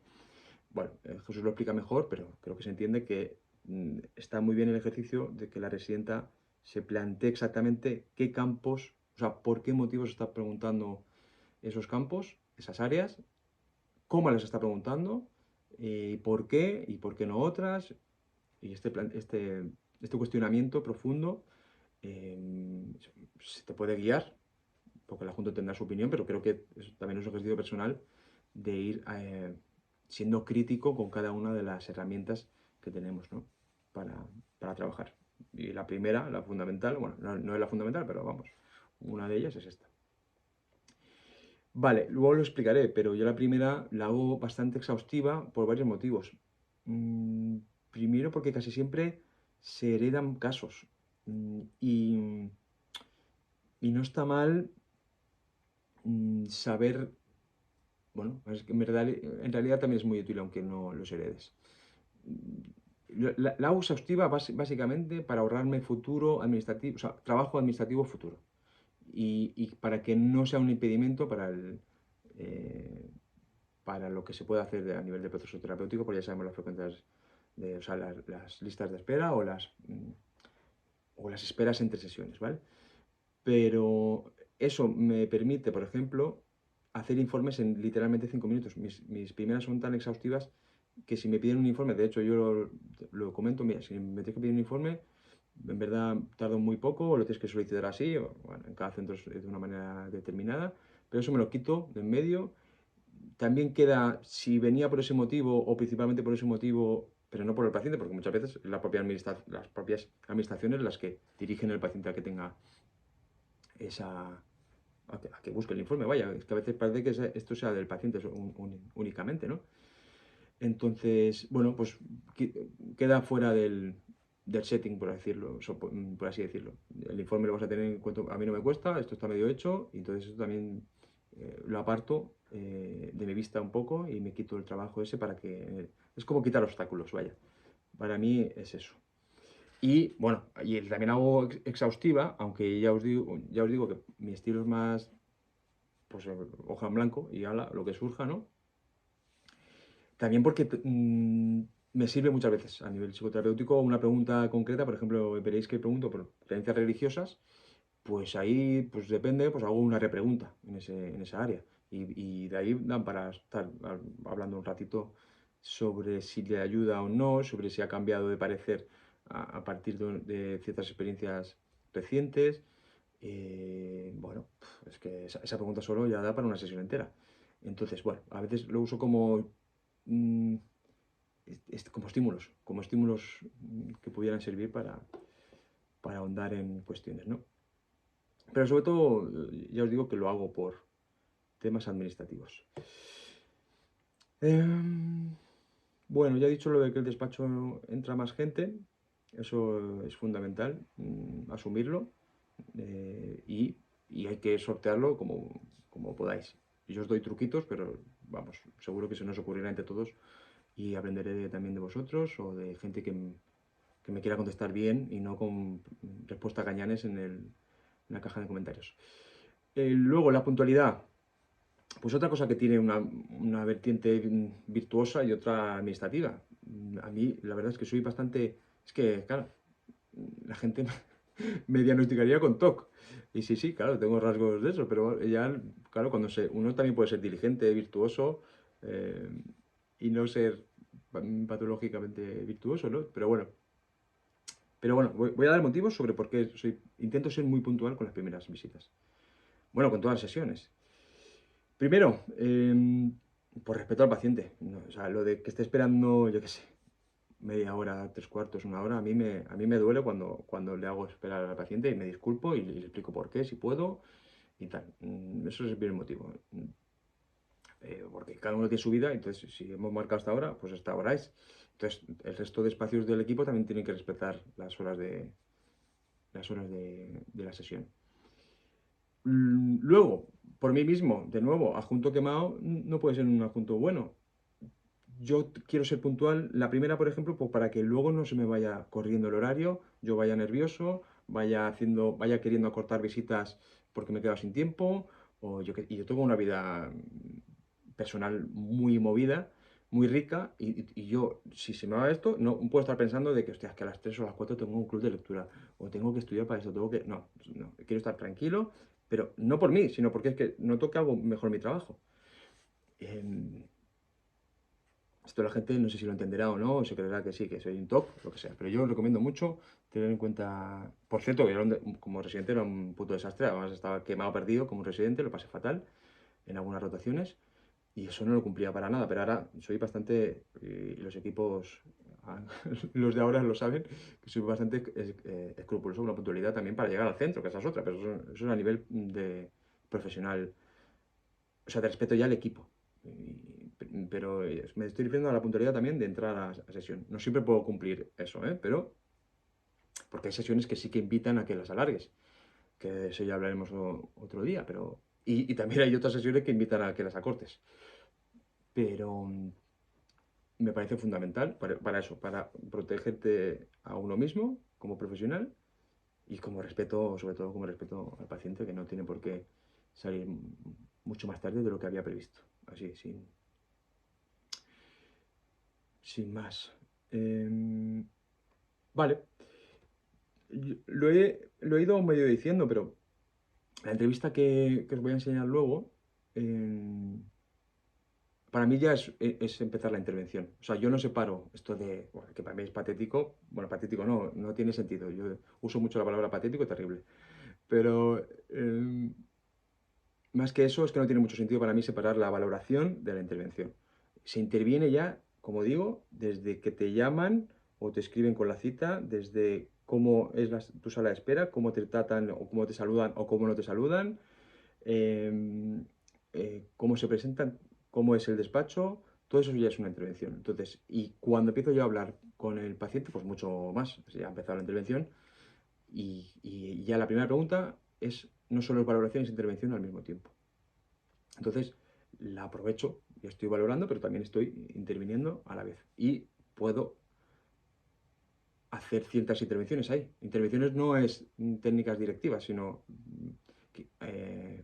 Bueno, Jesús lo explica mejor, pero creo que se entiende que está muy bien el ejercicio de que la residenta se plantee exactamente qué campos, o sea, por qué motivos está preguntando esos campos, esas áreas, cómo las está preguntando, y por qué no otras, y este cuestionamiento profundo se te puede guiar, porque la Junta tendrá su opinión, pero creo que también es un ejercicio personal de ir siendo crítico con cada una de las herramientas que tenemos, ¿no? para trabajar. Y la primera, la fundamental, bueno, no es la fundamental, pero vamos, una de ellas es esta. Vale, luego lo explicaré, pero yo la primera la hago bastante exhaustiva por varios motivos. Primero porque casi siempre se heredan casos, y no está mal saber, bueno, es que en realidad también es muy útil aunque no los heredes. La hago exhaustiva básicamente para ahorrarme futuro administrativo, o sea, trabajo administrativo futuro. Y para que no sea un impedimento eh, para lo que se puede hacer a nivel de proceso terapéutico, porque ya sabemos las frecuencias o sea, las listas de espera o las esperas entre sesiones, ¿vale? Pero eso me permite, por ejemplo, hacer informes en literalmente 5 minutos. Mis primeras son tan exhaustivas que si me piden un informe, de hecho yo lo comento, mira, si me tienes que pedir un informe, en verdad tardo muy poco, o lo tienes que solicitar así, o, bueno, en cada centro es de una manera determinada, pero eso me lo quito de en medio. También queda, si venía por ese motivo o principalmente por ese motivo, pero no por el paciente, porque muchas veces las propias administraciones las que dirigen al paciente a que tenga a que busque el informe, vaya, es que a veces parece que esto sea del paciente únicamente, ¿no? Entonces, bueno, pues queda fuera del setting, por decirlo, por así decirlo. El informe lo vas a tener en cuenta, a mí no me cuesta, esto está medio hecho, y entonces esto también lo aparto de mi vista un poco y me quito el trabajo ese para que... es como quitar obstáculos, vaya. Para mí es eso. Y bueno, y también hago exhaustiva, aunque ya os digo que mi estilo es más, pues, hoja en blanco y ala, lo que surja, ¿no? También porque me sirve muchas veces a nivel psicoterapéutico una pregunta concreta, por ejemplo, veréis que pregunto por creencias religiosas, pues ahí, pues depende, pues hago una repregunta en esa área. Y de ahí dan para estar hablando un ratito sobre si le ayuda o no, sobre si ha cambiado de parecer a partir de ciertas experiencias recientes. Bueno, es que esa pregunta solo ya da para una sesión entera. Entonces, bueno, a veces lo uso como, mm, como estímulos que pudieran servir para ahondar en cuestiones, ¿no? Pero sobre todo, ya os digo que lo hago por temas administrativos. Bueno, ya he dicho lo de que el despacho entra más gente, eso es fundamental, asumirlo, y hay que sortearlo como podáis. Y yo os doy truquitos, pero vamos, seguro que se nos ocurrirá entre todos y aprenderé también de vosotros o de gente que me quiera contestar bien y no con respuestas gañanes en la caja de comentarios. Luego, la puntualidad. Pues otra cosa que tiene una vertiente virtuosa y otra administrativa. A mí, la verdad es que soy bastante... Es que, claro, la gente me diagnosticaría con TOC. Y sí, sí, claro, tengo rasgos de eso, pero ya, claro, uno también puede ser diligente, virtuoso, eh, y no ser patológicamente virtuoso, ¿no? Pero bueno, voy a dar motivos sobre por qué intento ser muy puntual con las primeras visitas. Bueno, con todas las sesiones. Primero, por respeto al paciente. O sea, lo de que esté esperando, yo qué sé, media hora, tres cuartos, una hora, a mí me duele cuando le hago esperar al paciente y me disculpo y le explico por qué, si puedo y tal. Eso es el primer motivo. Porque cada uno tiene su vida, entonces si hemos marcado hasta ahora, pues hasta ahora es. Entonces, el resto de espacios del equipo también tienen que respetar las horas de la sesión. Luego, por mí mismo, de nuevo, adjunto quemado no puede ser un adjunto bueno. Yo quiero ser puntual, la primera, por ejemplo, pues para que luego no se me vaya corriendo el horario, yo vaya nervioso, vaya queriendo acortar visitas porque me he quedado sin tiempo, y yo tengo una vida personal muy movida, muy rica, y yo, si se me va esto, no puedo estar pensando de que, hostia, que a las 3 o a las 4 tengo un club de lectura, o tengo que estudiar para eso, no, quiero estar tranquilo, pero no por mí, sino porque es que noto que hago mejor mi trabajo. Em, Esto la gente no sé si lo entenderá o no, o se creerá que sí, que soy un top, lo que sea. Pero yo recomiendo mucho tener en cuenta. Por cierto, que como residente era un puto desastre. Además, estaba quemado, perdido como residente, lo pasé fatal en algunas rotaciones. Y eso no lo cumplía para nada. Pero ahora soy bastante. Y los equipos, los de ahora lo saben, que soy bastante escrupuloso con la puntualidad también para llegar al centro, que esa es otra. Pero eso es a nivel de profesional, o sea, de respeto ya al equipo. Pero me estoy refiriendo a la puntualidad también de entrar a sesión. No siempre puedo cumplir eso, ¿eh? Pero, porque hay sesiones que sí que invitan a que las alargues, que de eso ya hablaremos otro día, pero... Y también hay otras sesiones que invitan a que las acortes. Pero me parece fundamental para eso, para protegerte a uno mismo como profesional y como respeto, sobre todo como respeto al paciente, que no tiene por qué salir mucho más tarde de lo que había previsto. Así, sin más. Vale, lo he ido medio diciendo, pero la entrevista que os voy a enseñar luego, para mí ya es empezar la intervención. O sea, yo no separo esto de, bueno, que para mí es patético, bueno, patético no tiene sentido. Yo uso mucho la palabra patético, terrible. Pero más que eso, es que no tiene mucho sentido para mí separar la valoración de la intervención. Se interviene ya, como digo, desde que te llaman o te escriben con la cita, desde cómo es tu sala de espera, cómo te tratan o cómo te saludan o cómo no te saludan, cómo se presentan, cómo es el despacho, todo eso ya es una intervención. Entonces, y cuando empiezo yo a hablar con el paciente, pues mucho más. Pues ya ha empezado la intervención y ya la primera pregunta es no solo valoración, es intervención al mismo tiempo. Entonces, la aprovecho y estoy valorando, pero también estoy interviniendo a la vez. Y puedo hacer ciertas intervenciones ahí. Intervenciones no es técnicas directivas, sino,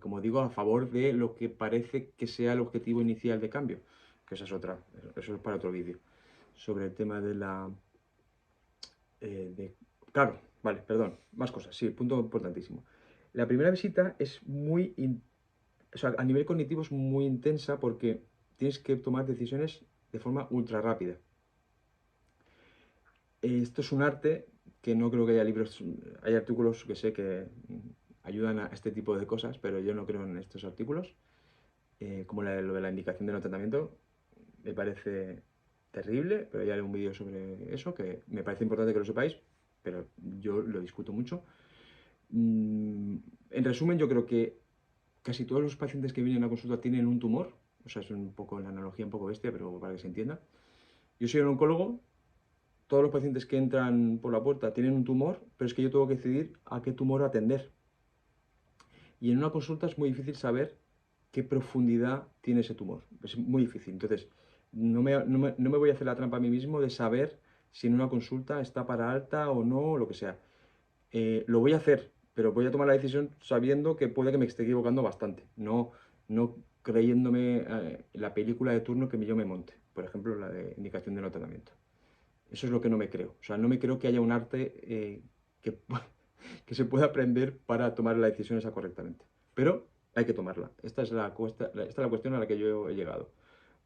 como digo, a favor de lo que parece que sea el objetivo inicial de cambio, que esa es otra, eso es para otro vídeo, sobre el tema de la... claro, vale, perdón, más cosas, sí, punto importantísimo. La primera visita es o sea, a nivel cognitivo es muy intensa porque tienes que tomar decisiones de forma ultra rápida. Esto es un arte que no creo que haya libros, hay artículos que sé que ayudan a este tipo de cosas, pero yo no creo en estos artículos. Como lo de la indicación de no tratamiento, me parece terrible, pero ya haré un vídeo sobre eso, que me parece importante que lo sepáis, pero yo lo discuto mucho. En resumen, yo creo que casi todos los pacientes que vienen a consulta tienen un tumor, o sea, es un poco la analogía un poco bestia, pero para que se entienda. Yo soy un oncólogo, todos los pacientes que entran por la puerta tienen un tumor, pero es que yo tengo que decidir a qué tumor atender. Y en una consulta es muy difícil saber qué profundidad tiene ese tumor. Es muy difícil. Entonces, no me voy a hacer la trampa a mí mismo de saber si en una consulta está para alta o no, o lo que sea. Lo voy a hacer, pero voy a tomar la decisión sabiendo que puede que me esté equivocando bastante. No creyéndome la película de turno que yo me monte. Por ejemplo, la de indicación de no tratamiento. Eso es lo que no me creo. O sea, no me creo que haya un arte que, que se pueda aprender para tomar la decisión esa correctamente. Pero hay que tomarla. Esta es la cuestión a la que yo he llegado.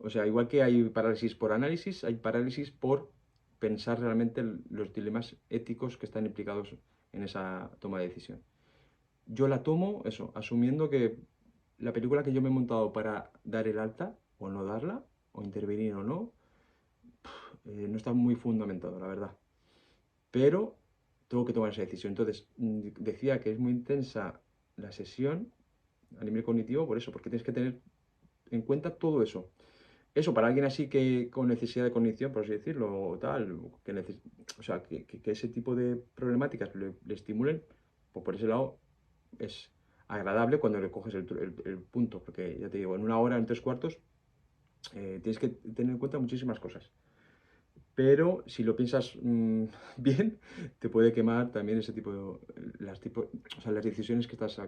O sea, igual que hay parálisis por análisis, hay parálisis por pensar realmente los dilemas éticos que están implicados en esa toma de decisión. Yo la tomo, eso, asumiendo que la película que yo me he montado para dar el alta, o no darla, o intervenir o no, no está muy fundamentado, la verdad. Pero tengo que tomar esa decisión. Entonces, decía que es muy intensa la sesión a nivel cognitivo por eso, porque tienes que tener en cuenta todo eso. Eso para alguien así que con necesidad de cognición, por así decirlo, o tal, o sea, que ese tipo de problemáticas le estimulen, pues por ese lado es agradable cuando le coges el punto, porque ya te digo, en una hora, en tres cuartos, tienes que tener en cuenta muchísimas cosas. Pero si lo piensas bien, te puede quemar también ese o sea, las decisiones que estás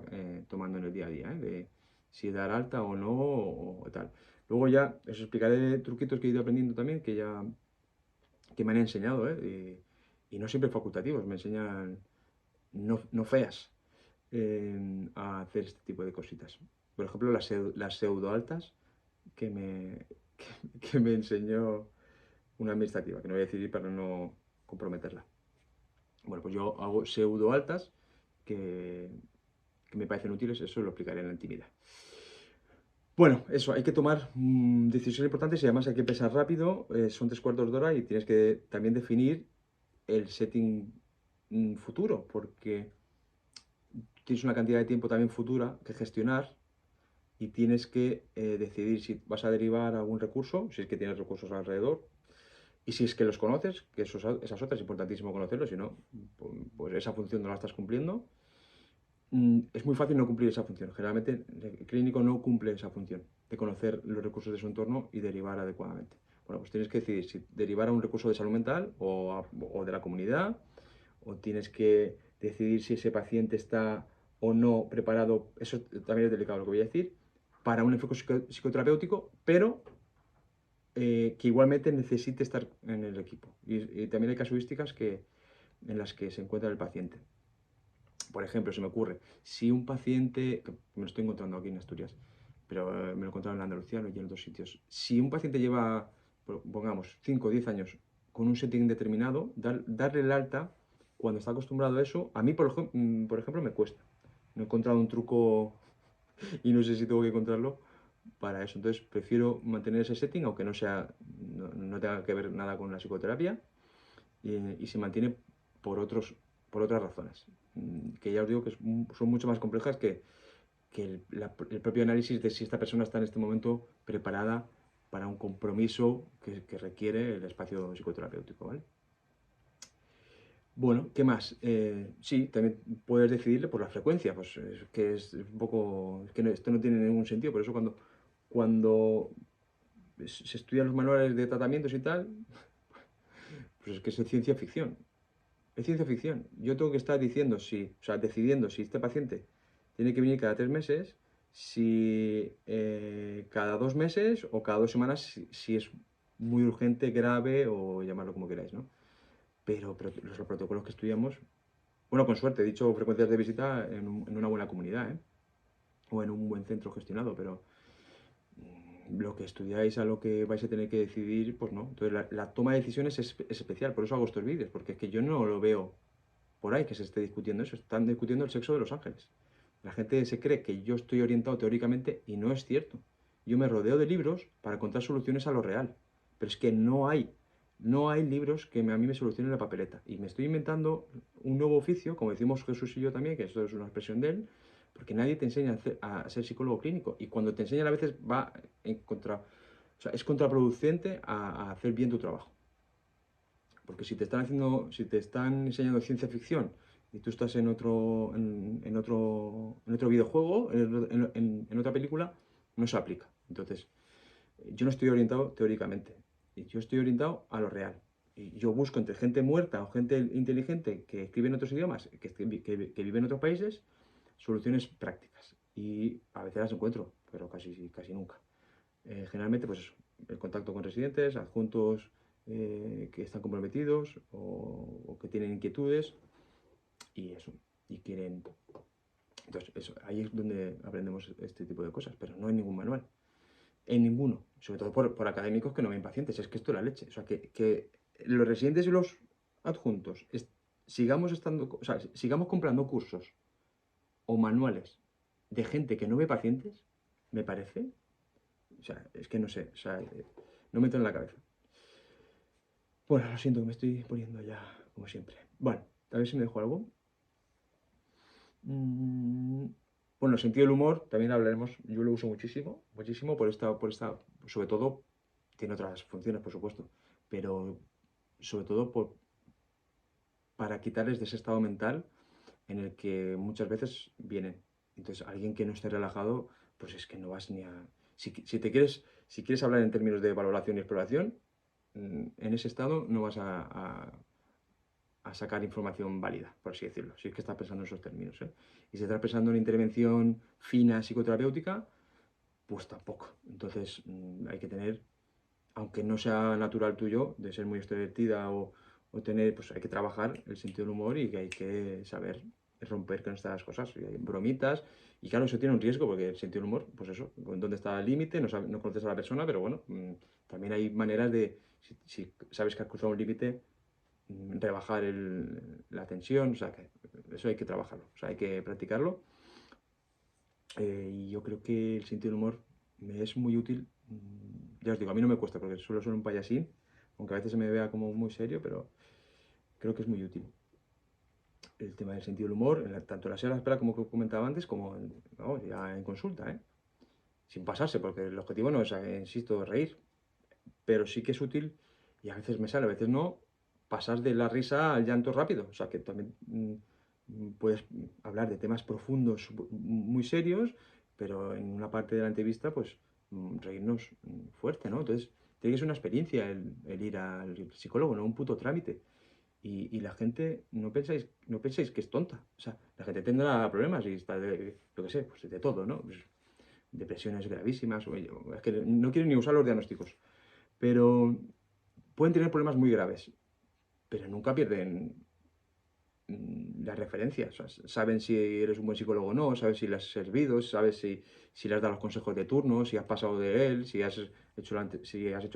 tomando en el día a día, de si dar alta o no, o tal. Luego ya os explicaré truquitos que he ido aprendiendo también, que me han enseñado, y no siempre facultativos, me enseñan no feas a hacer este tipo de cositas. Por ejemplo, las pseudo altas que me, que me enseñó una administrativa, que no voy a decidir para no comprometerla. Bueno, pues yo hago pseudo altas que, que me parecen útiles, eso lo explicaré en la intimidad. Bueno, eso, hay que tomar decisiones importantes y además hay que pensar rápido, son tres cuartos de hora y tienes que también definir el setting futuro, porque tienes una cantidad de tiempo también futura que gestionar y tienes que decidir si vas a derivar algún recurso, si es que tienes recursos alrededor, y si es que los conoces, que esas otras es importantísimo conocerlos, si no, pues esa función no la estás cumpliendo. Es muy fácil no cumplir esa función. Generalmente el clínico no cumple esa función de conocer los recursos de su entorno y derivar adecuadamente. Bueno, pues tienes que decidir si derivar a un recurso de salud mental o de la comunidad, o tienes que decidir si ese paciente está o no preparado, eso también es delicado lo que voy a decir, para un enfoque psicoterapéutico, pero que igualmente necesite estar en el equipo. Y también hay casuísticas en las que se encuentra el paciente. Por ejemplo, se me ocurre, si un paciente, que me lo estoy encontrando aquí en Asturias, pero me lo he encontrado en Andalucía y en otros sitios, si un paciente lleva, pongamos, 5 o 10 años con un setting determinado, darle el alta, cuando está acostumbrado a eso, a mí, por ejemplo, me cuesta. No he encontrado un truco y no sé si tengo que encontrarlo para eso. Entonces, prefiero mantener ese setting, aunque no tenga que ver nada con la psicoterapia, y se mantiene por por otras razones, que ya os digo que son mucho más complejas que el propio análisis de si esta persona está en este momento preparada para un compromiso que requiere el espacio psicoterapéutico, ¿vale? Bueno, ¿qué más? Sí, también puedes decidirle por la frecuencia, pues es que es un poco, es que esto no tiene ningún sentido, por eso cuando se estudian los manuales de tratamientos y tal, pues es que es ciencia ficción. Es ciencia ficción. Yo tengo que estar diciendo si, o sea, decidiendo si este paciente tiene que venir cada 3 meses, si cada 2 meses o cada 2 semanas, si es muy urgente, grave o llamarlo como queráis, ¿no? Pero los protocolos que estudiamos, bueno, con suerte, he dicho frecuencias de visita en una buena comunidad, ¿eh? O en un buen centro gestionado, pero lo que estudiáis a lo que vais a tener que decidir, pues no. Entonces la toma de decisiones es especial, por eso hago estos vídeos, porque es que yo no lo veo por ahí que se esté discutiendo eso, están discutiendo el sexo de los ángeles. La gente se cree que yo estoy orientado teóricamente y no es cierto. Yo me rodeo de libros para encontrar soluciones a lo real, pero es que no hay libros que a mí me solucionen la papeleta. Y me estoy inventando un nuevo oficio, como decimos Jesús y yo también, que esto es una expresión de él, porque nadie te enseña a ser psicólogo clínico. Y cuando te enseñan a veces va en contra, o sea, es contraproducente a hacer bien tu trabajo. Porque si te están enseñando ciencia ficción y tú estás en otro videojuego, en otra película, no se aplica. Entonces, yo no estoy orientado teóricamente, y yo estoy orientado a lo real. Y yo busco entre gente muerta o gente inteligente que escribe en otros idiomas, que vive en otros países, soluciones prácticas. Y a veces las encuentro, pero casi, casi nunca. Generalmente, pues eso, el contacto con residentes, adjuntos que están comprometidos o que tienen inquietudes y eso, y quieren. Entonces, eso, ahí es donde aprendemos este tipo de cosas, pero no en ningún manual, en ninguno, sobre todo por académicos que no ven pacientes, es que esto es la leche. O sea, que los residentes y los adjuntos sigamos comprando cursos o manuales de gente que no ve pacientes, me parece. O sea, es que no sé, o sea, no me entra en la cabeza. Bueno, lo siento, me estoy poniendo ya, como siempre. Bueno, a ver si me dejo algo. Mm, Bueno, el sentido del humor, también hablaremos, yo lo uso muchísimo, muchísimo sobre todo, tiene otras funciones, por supuesto, pero sobre todo para quitarles de ese estado mental en el que muchas veces vienen. Entonces, alguien que no esté relajado, pues es que no vas ni a... Si quieres hablar en términos de valoración y exploración, en ese estado no vas a sacar información válida, por así decirlo, si es que estás pensando en esos términos, ¿eh? Y si estás pensando en intervención fina psicoterapéutica, pues tampoco. Entonces, hay que tener, aunque no sea natural tuyo, de ser muy extrovertida o tener, pues hay que trabajar el sentido del humor y que hay que saber romper con estas cosas, y hay bromitas, y claro, eso tiene un riesgo, porque el sentido del humor, pues eso, dónde está el límite, no conoces a la persona, pero bueno, también hay maneras de, si sabes que has cruzado un límite, rebajar la tensión, o sea, que eso hay que trabajarlo, o sea, hay que practicarlo. Y yo creo que el sentido del humor me es muy útil. Ya os digo, a mí no me cuesta porque suelo ser un payasín, aunque a veces se me vea como muy serio, pero creo que es muy útil el tema del sentido del humor, tanto en la sala de espera como que comentaba antes, como ya en consulta, ¿eh? Sin pasarse, porque el objetivo no es, insisto, reír, pero sí que es útil, y a veces me sale, a veces no, pasar de la risa al llanto rápido. O sea, que también puedes hablar de temas profundos, muy serios, pero en una parte de la entrevista, pues reírnos fuerte, ¿no? Entonces, tiene que ser una experiencia el ir al psicólogo, no un puto trámite. Y la gente, no pensáis que es tonta. O sea, la gente tendrá problemas y está, yo qué sé, pues de todo, ¿no? Pues, depresiones gravísimas, es que no quiero ni usar los diagnósticos, pero pueden tener problemas muy graves, pero nunca pierden las referencias. O sea, saben si eres un buen psicólogo o no, sabes si le has servido, sabes si le has dado los consejos de turno, si has pasado de él, si has hecho la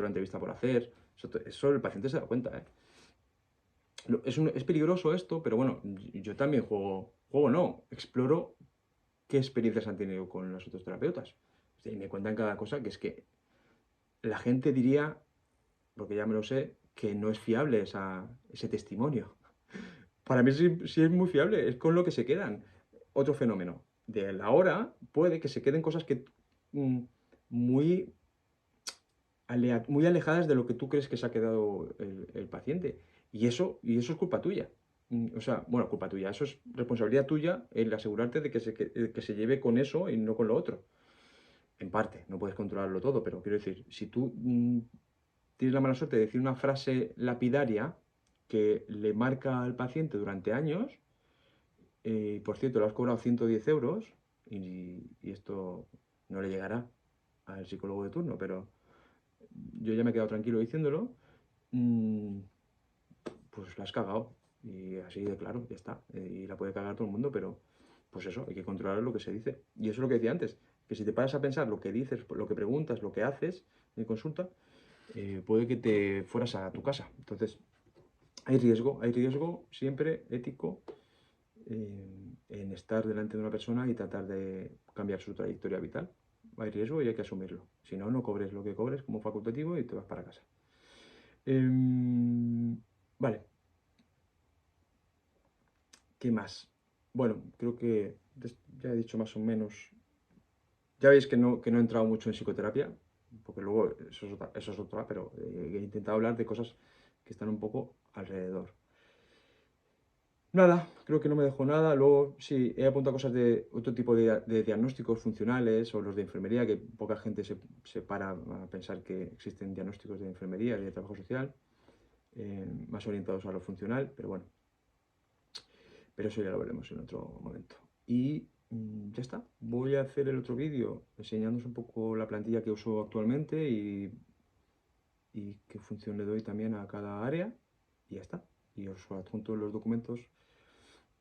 entrevista por hacer. Eso el paciente se da cuenta, ¿eh? Es peligroso esto, pero bueno, yo también juego no, exploro qué experiencias han tenido con los otros terapeutas. Y me cuentan cada cosa que es que la gente diría, porque ya me lo sé, que no es fiable ese testimonio. Para mí sí, sí es muy fiable, es con lo que se quedan. Otro fenómeno. De la hora puede que se queden cosas que muy muy alejadas de lo que tú crees que se ha quedado el paciente. Y eso es culpa tuya. O sea, bueno, culpa tuya. Eso es responsabilidad tuya el asegurarte de que se lleve con eso y no con lo otro. En parte, no puedes controlarlo todo, pero quiero decir, si tú tienes la mala suerte de decir una frase lapidaria que le marca al paciente durante años, por cierto, le has cobrado 110 euros y esto no le llegará al psicólogo de turno, pero yo ya me he quedado tranquilo diciéndolo, mm, pues la has cagado. Y así de claro, ya está. Y la puede cagar todo el mundo, pero pues eso, hay que controlar lo que se dice. Y eso es lo que decía antes, que si te paras a pensar lo que dices, lo que preguntas, lo que haces en consulta, puede que te fueras a tu casa. Entonces, hay riesgo siempre ético en estar delante de una persona y tratar de cambiar su trayectoria vital. Hay riesgo y hay que asumirlo. Si no, no cobres lo que cobres como facultativo y te vas para casa. Vale, ¿qué más? Bueno, creo que ya he dicho más o menos. Ya veis que no he entrado mucho en psicoterapia, porque luego eso es otra, pero he intentado hablar de cosas que están un poco alrededor. Nada, creo que no me dejó nada. Luego sí, he apuntado cosas de otro tipo de diagnósticos funcionales o los de enfermería, que poca gente se para a pensar que existen diagnósticos de enfermería y de trabajo social, más orientados a lo funcional, pero bueno, pero eso ya lo veremos en otro momento. Y ya está. Voy a hacer el otro vídeo enseñándoos un poco la plantilla que uso actualmente y qué función le doy también a cada área. Y ya está. Y os adjunto los documentos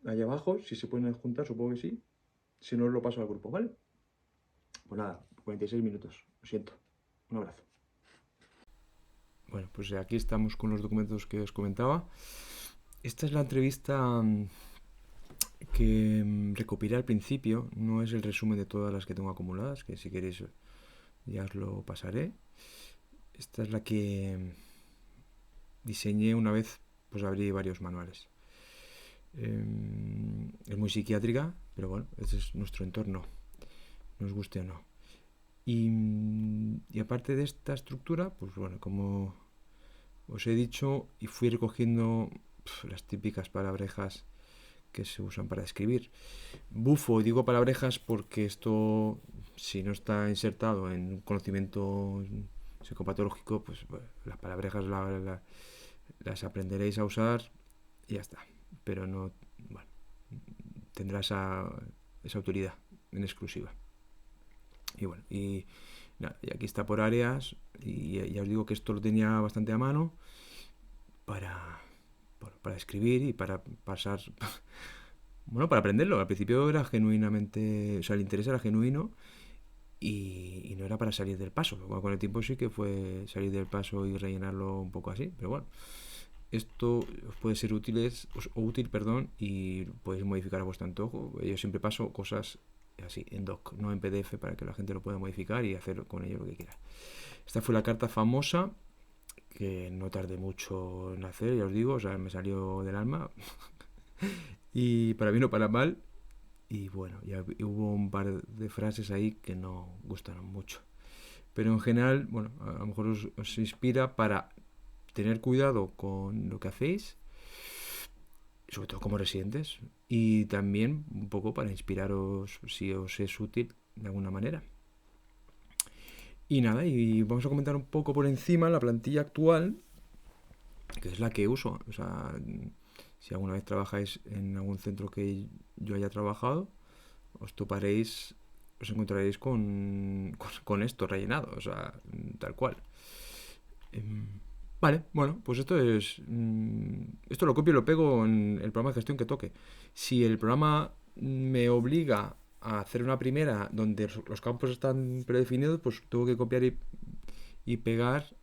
ahí abajo. Si se pueden adjuntar, supongo que sí. Si no, os lo paso al grupo, ¿vale? Pues nada, 46 minutos. Lo siento. Un abrazo. Bueno, pues aquí estamos con los documentos que os comentaba. Esta es la entrevista que recopilé al principio. No es el resumen de todas las que tengo acumuladas, que si queréis ya os lo pasaré. Esta es la que diseñé una vez, pues abrí varios manuales. Es muy psiquiátrica, pero bueno, ese es nuestro entorno, nos guste o no. Y aparte de esta estructura, pues bueno, como os he dicho, y fui recogiendo las típicas palabrejas que se usan para escribir. Bufo, digo palabrejas porque esto, si no está insertado en un conocimiento psicopatológico, pues bueno, las palabrejas las aprenderéis a usar y ya está. Pero no, bueno, tendrá esa autoridad en exclusiva. Y bueno, y aquí está por áreas, y ya os digo que esto lo tenía bastante a mano para escribir y para pasar, bueno, para aprenderlo. Al principio era genuinamente, o sea, el interés era genuino y no era para salir del paso. Bueno, con el tiempo sí que fue salir del paso y rellenarlo un poco así, pero bueno. Esto os puede ser útil, y podéis modificar a vuestro antojo. Yo siempre paso cosas así en doc, no en PDF, para que la gente lo pueda modificar y hacer con ello lo que quiera. Esta fue la carta famosa, que no tardé mucho en hacer, ya os digo, o sea, me salió del alma. Y para bien o para mal. Y bueno, ya hubo un par de frases ahí que no gustaron mucho. Pero en general, bueno, a lo mejor os inspira para tener cuidado con lo que hacéis, sobre todo como residentes, y también un poco para inspiraros si os es útil de alguna manera. Y nada, y vamos a comentar un poco por encima la plantilla actual, que es la que uso. O sea, si alguna vez trabajáis en algún centro que yo haya trabajado, os encontraréis con esto rellenado, o sea, tal cual. Vale, bueno, pues esto lo copio y lo pego en el programa de gestión que toque. Si el programa me obliga a hacer una primera donde los campos están predefinidos, pues tengo que copiar y pegar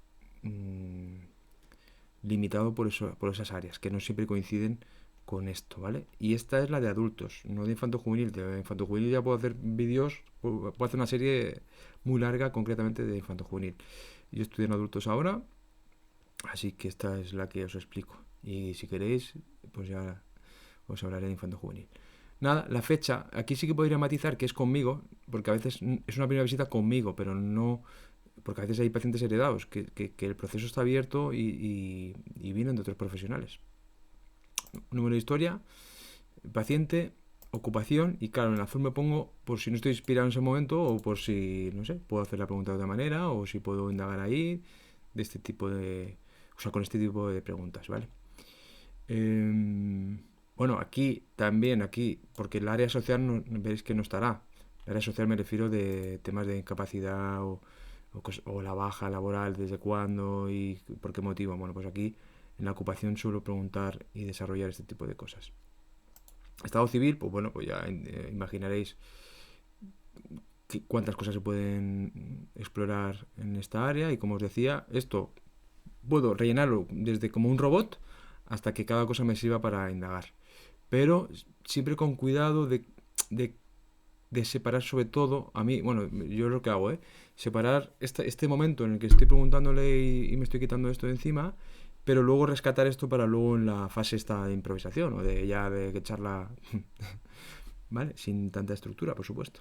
limitado por esas áreas, que no siempre coinciden con esto, ¿vale? Y esta es la de adultos, no de infanto juvenil. De infanto juvenil ya puedo hacer vídeos, puedo hacer una serie muy larga concretamente de infanto juvenil. Yo estudio en adultos ahora, así que esta es la que os explico. Y si queréis, pues ya os hablaré de infanto juvenil. Nada, la fecha, aquí sí que podría matizar que es conmigo, porque a veces es una primera visita conmigo, pero no porque a veces hay pacientes heredados, que el proceso está abierto y vienen de otros profesionales. Número de historia, paciente, ocupación, y claro, en el azul me pongo por si no estoy inspirado en ese momento o por si, no sé, puedo hacer la pregunta de otra manera o si puedo indagar ahí de este tipo de... O sea, con este tipo de preguntas, ¿vale? Bueno, aquí también, porque el área social veréis que no estará. El área social me refiero de temas de incapacidad o la baja laboral, desde cuándo y por qué motivo. Bueno, pues aquí en la ocupación suelo preguntar y desarrollar este tipo de cosas. Estado civil, pues bueno, pues ya imaginaréis cuántas cosas se pueden explorar en esta área y como os decía, esto puedo rellenarlo desde como un robot hasta que cada cosa me sirva para indagar. Pero siempre con cuidado de separar sobre todo, a mí, bueno, yo lo que hago, separar este momento en el que estoy preguntándole y me estoy quitando esto de encima, pero luego rescatar esto para luego en la fase esta de improvisación o de ya de echarla, ¿vale? Sin tanta estructura, por supuesto.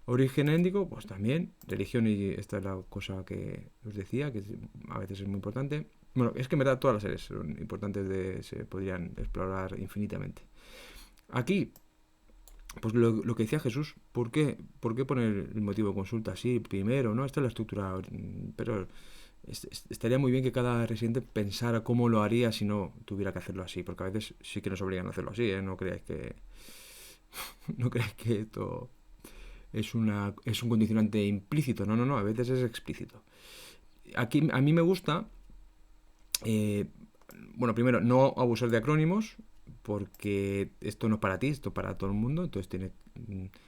Origen étnico, pues también, religión, y esta es la cosa que os decía, que a veces es muy importante. Bueno, es que en verdad todas las series son importantes, se podrían explorar infinitamente. Aquí, pues lo que decía Jesús, ¿por qué poner el motivo de consulta así primero, no? Esta es la estructura, pero estaría muy bien que cada residente pensara cómo lo haría si no tuviera que hacerlo así, porque a veces sí que nos obligan a hacerlo así, ¿eh? No creáis que no creáis que esto es un condicionante implícito, no, a veces es explícito. Aquí a mí me gusta, eh, bueno, primero, no abusar de acrónimos, porque esto no es para ti, esto es para todo el mundo, entonces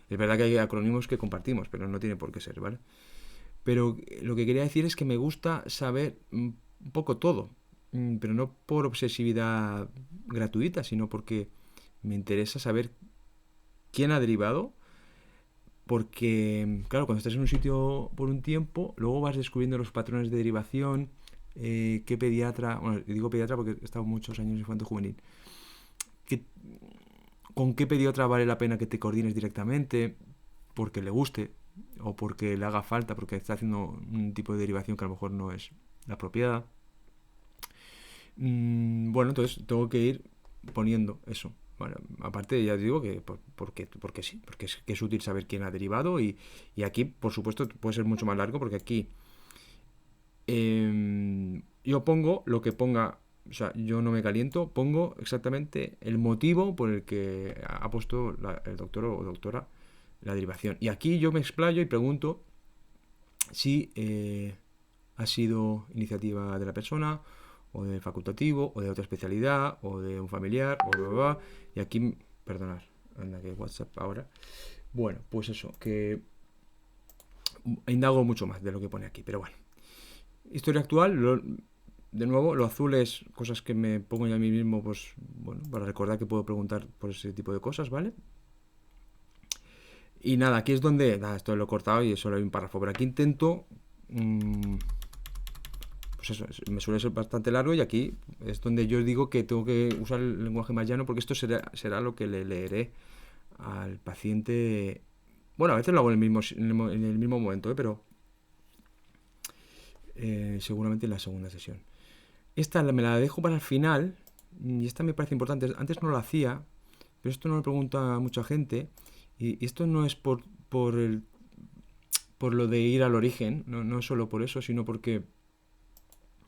es verdad que hay acrónimos que compartimos, pero no tiene por qué ser, ¿vale? Pero lo que quería decir es que me gusta saber un poco todo, pero no por obsesividad gratuita, sino porque me interesa saber quién ha derivado, porque, claro, cuando estás en un sitio por un tiempo, luego vas descubriendo los patrones de derivación, qué pediatra, bueno, digo pediatra porque he estado muchos años en infanto juvenil, que, con qué pediatra vale la pena que te coordines directamente, porque le guste, o porque le haga falta, porque está haciendo un tipo de derivación que a lo mejor no es la apropiada. Bueno, entonces tengo que ir poniendo eso. Bueno, aparte ya digo que porque sí, porque que es útil saber quién ha derivado y aquí, por supuesto, puede ser mucho más largo porque aquí yo pongo lo que ponga, o sea, yo no me caliento, pongo exactamente el motivo por el que ha puesto el doctor o doctora la derivación. Y aquí yo me explayo y pregunto si ha sido iniciativa de la persona o del facultativo o de otra especialidad o de un familiar o bla, bla, bla. Y aquí, perdonad, anda que WhatsApp ahora. Bueno, pues eso, que indago mucho más de lo que pone aquí, pero bueno. Historia actual, de nuevo, lo azul es cosas que me pongo yo a mí mismo, pues bueno, para recordar que puedo preguntar por ese tipo de cosas, ¿vale? Y nada, aquí es donde, nada, esto lo he cortado y solo hay un párrafo, pero aquí intento, pues eso, me suele ser bastante largo y aquí es donde yo digo que tengo que usar el lenguaje más llano porque esto será lo que le leeré al paciente. Bueno, a veces lo hago en el mismo momento, pero seguramente en la segunda sesión. Esta me la dejo para el final y esta me parece importante. Antes no lo hacía, pero esto no lo pregunta mucha gente y esto no es por lo de ir al origen, no es solo por eso, sino porque,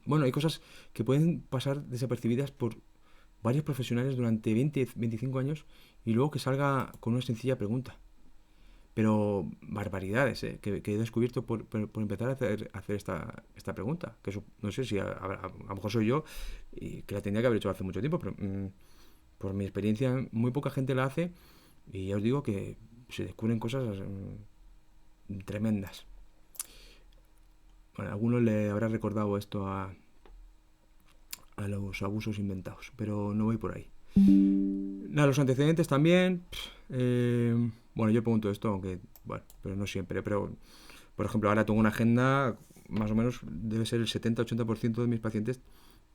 bueno, hay cosas que pueden pasar desapercibidas por varios profesionales durante 20, 25 años y luego que salga con una sencilla pregunta. Pero barbaridades, que he descubierto por empezar a hacer esta pregunta. Que eso, no sé si a lo mejor soy yo y que la tendría que haber hecho hace mucho tiempo, pero por mi experiencia muy poca gente la hace y ya os digo que se descubren cosas tremendas. Bueno, a algunos le habrá recordado esto a los abusos inventados, pero no voy por ahí. Nada, los antecedentes también. Bueno, yo pregunto esto, aunque, bueno, pero no siempre. Pero, por ejemplo, ahora tengo una agenda, más o menos debe ser el 70-80% de mis pacientes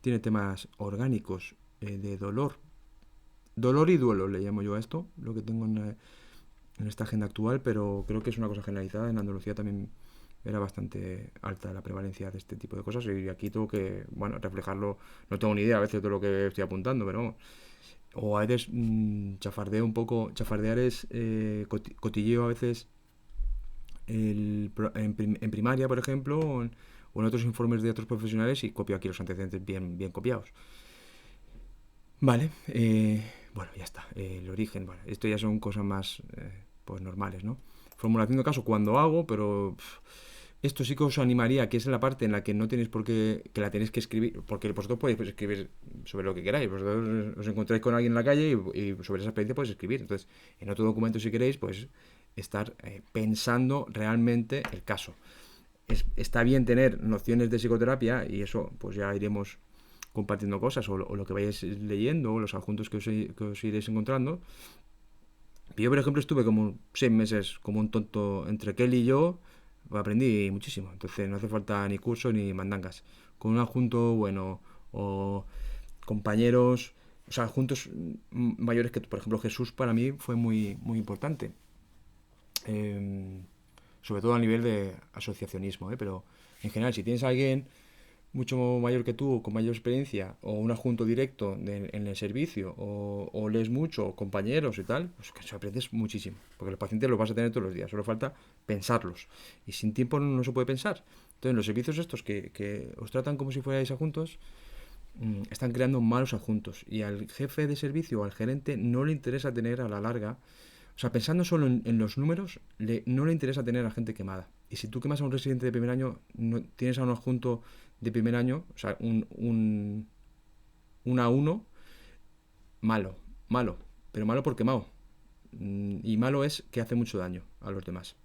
tiene temas orgánicos, de dolor. Dolor y duelo le llamo yo a esto, lo que tengo en esta agenda actual, pero creo que es una cosa generalizada. En Andalucía también era bastante alta la prevalencia de este tipo de cosas y aquí tengo que, bueno, reflejarlo, no tengo ni idea a veces de lo que estoy apuntando, pero vamos. O a veces chafardeo un poco, chafardear es cotilleo a veces en primaria, por ejemplo, o en otros informes de otros profesionales y copio aquí los antecedentes bien copiados. Vale, bueno, ya está. El origen, vale. Esto ya son cosas más pues normales, ¿no? Formulación de caso cuando hago, pero esto sí que os animaría, que es la parte en la que no tenéis por qué, que la tenéis que escribir, porque vosotros podéis escribir sobre lo que queráis. Vosotros os encontráis con alguien en la calle y sobre esa experiencia podéis escribir. Entonces, en otro documento, si queréis, pues estar pensando realmente el caso. Está bien tener nociones de psicoterapia y eso, pues ya iremos compartiendo cosas o lo que vayáis leyendo o los adjuntos que os iréis encontrando. Yo, por ejemplo, estuve como 6 meses como un tonto entre Kelly y yo, aprendí muchísimo. Entonces no hace falta ni curso ni mandangas. Con un adjunto bueno o compañeros, o sea, adjuntos mayores que tú. Por ejemplo, Jesús para mí fue muy importante. Eh, Sobre todo a nivel de asociacionismo, pero en general, si tienes a alguien mucho mayor que tú, con mayor experiencia, o un adjunto directo en el servicio, o lees mucho, o compañeros y tal, pues que se aprendes muchísimo. Porque los pacientes los vas a tener todos los días, solo falta pensarlos. Y sin tiempo no se puede pensar. Entonces, los servicios estos que os tratan como si fuerais adjuntos, están creando malos adjuntos. Y al jefe de servicio o al gerente no le interesa tener a la larga. O sea, pensando solo en los números, no le interesa tener a gente quemada. Y si tú quemas a un residente de primer año, no, tienes a un adjunto de primer año, o sea, un A1, malo, pero malo por quemado. Y malo es que hace mucho daño a los demás,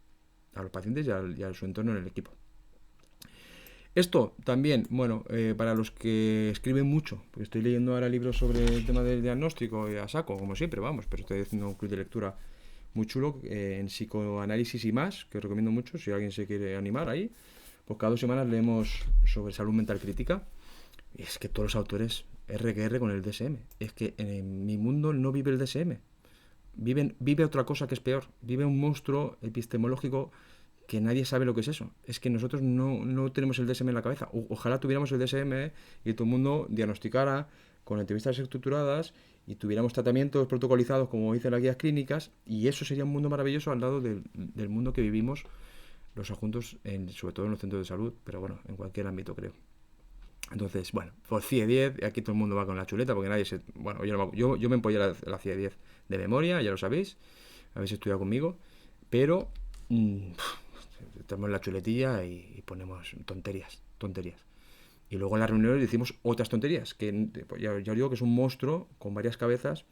a los pacientes y a su entorno en el equipo. Esto también, bueno, para los que escriben mucho, porque estoy leyendo ahora libros sobre el tema del diagnóstico a saco, como siempre, vamos, pero estoy haciendo un club de lectura muy chulo en psicoanálisis y más, que os recomiendo mucho si alguien se quiere animar ahí. Pues cada 2 semanas leemos sobre salud mental crítica. Y es que todos los autores R que R con el DSM. Es que en mi mundo no vive el DSM. Vive otra cosa que es peor. Vive un monstruo epistemológico que nadie sabe lo que es eso. Es que nosotros no tenemos el DSM en la cabeza. Ojalá tuviéramos el DSM y todo el mundo diagnosticara con entrevistas estructuradas y tuviéramos tratamientos protocolizados como dicen las guías clínicas, y eso sería un mundo maravilloso al lado del mundo que vivimos los adjuntos, sobre todo en los centros de salud, pero bueno, en cualquier ámbito creo. Entonces, bueno, por CIE 10, aquí todo el mundo va con la chuleta porque nadie se... Bueno, yo me empollé la CIE 10 de memoria, ya lo sabéis, habéis estudiado conmigo, pero tenemos la chuletilla y ponemos tonterías. Y luego en las reuniones decimos otras tonterías, que pues ya os digo que es un monstruo con varias cabezas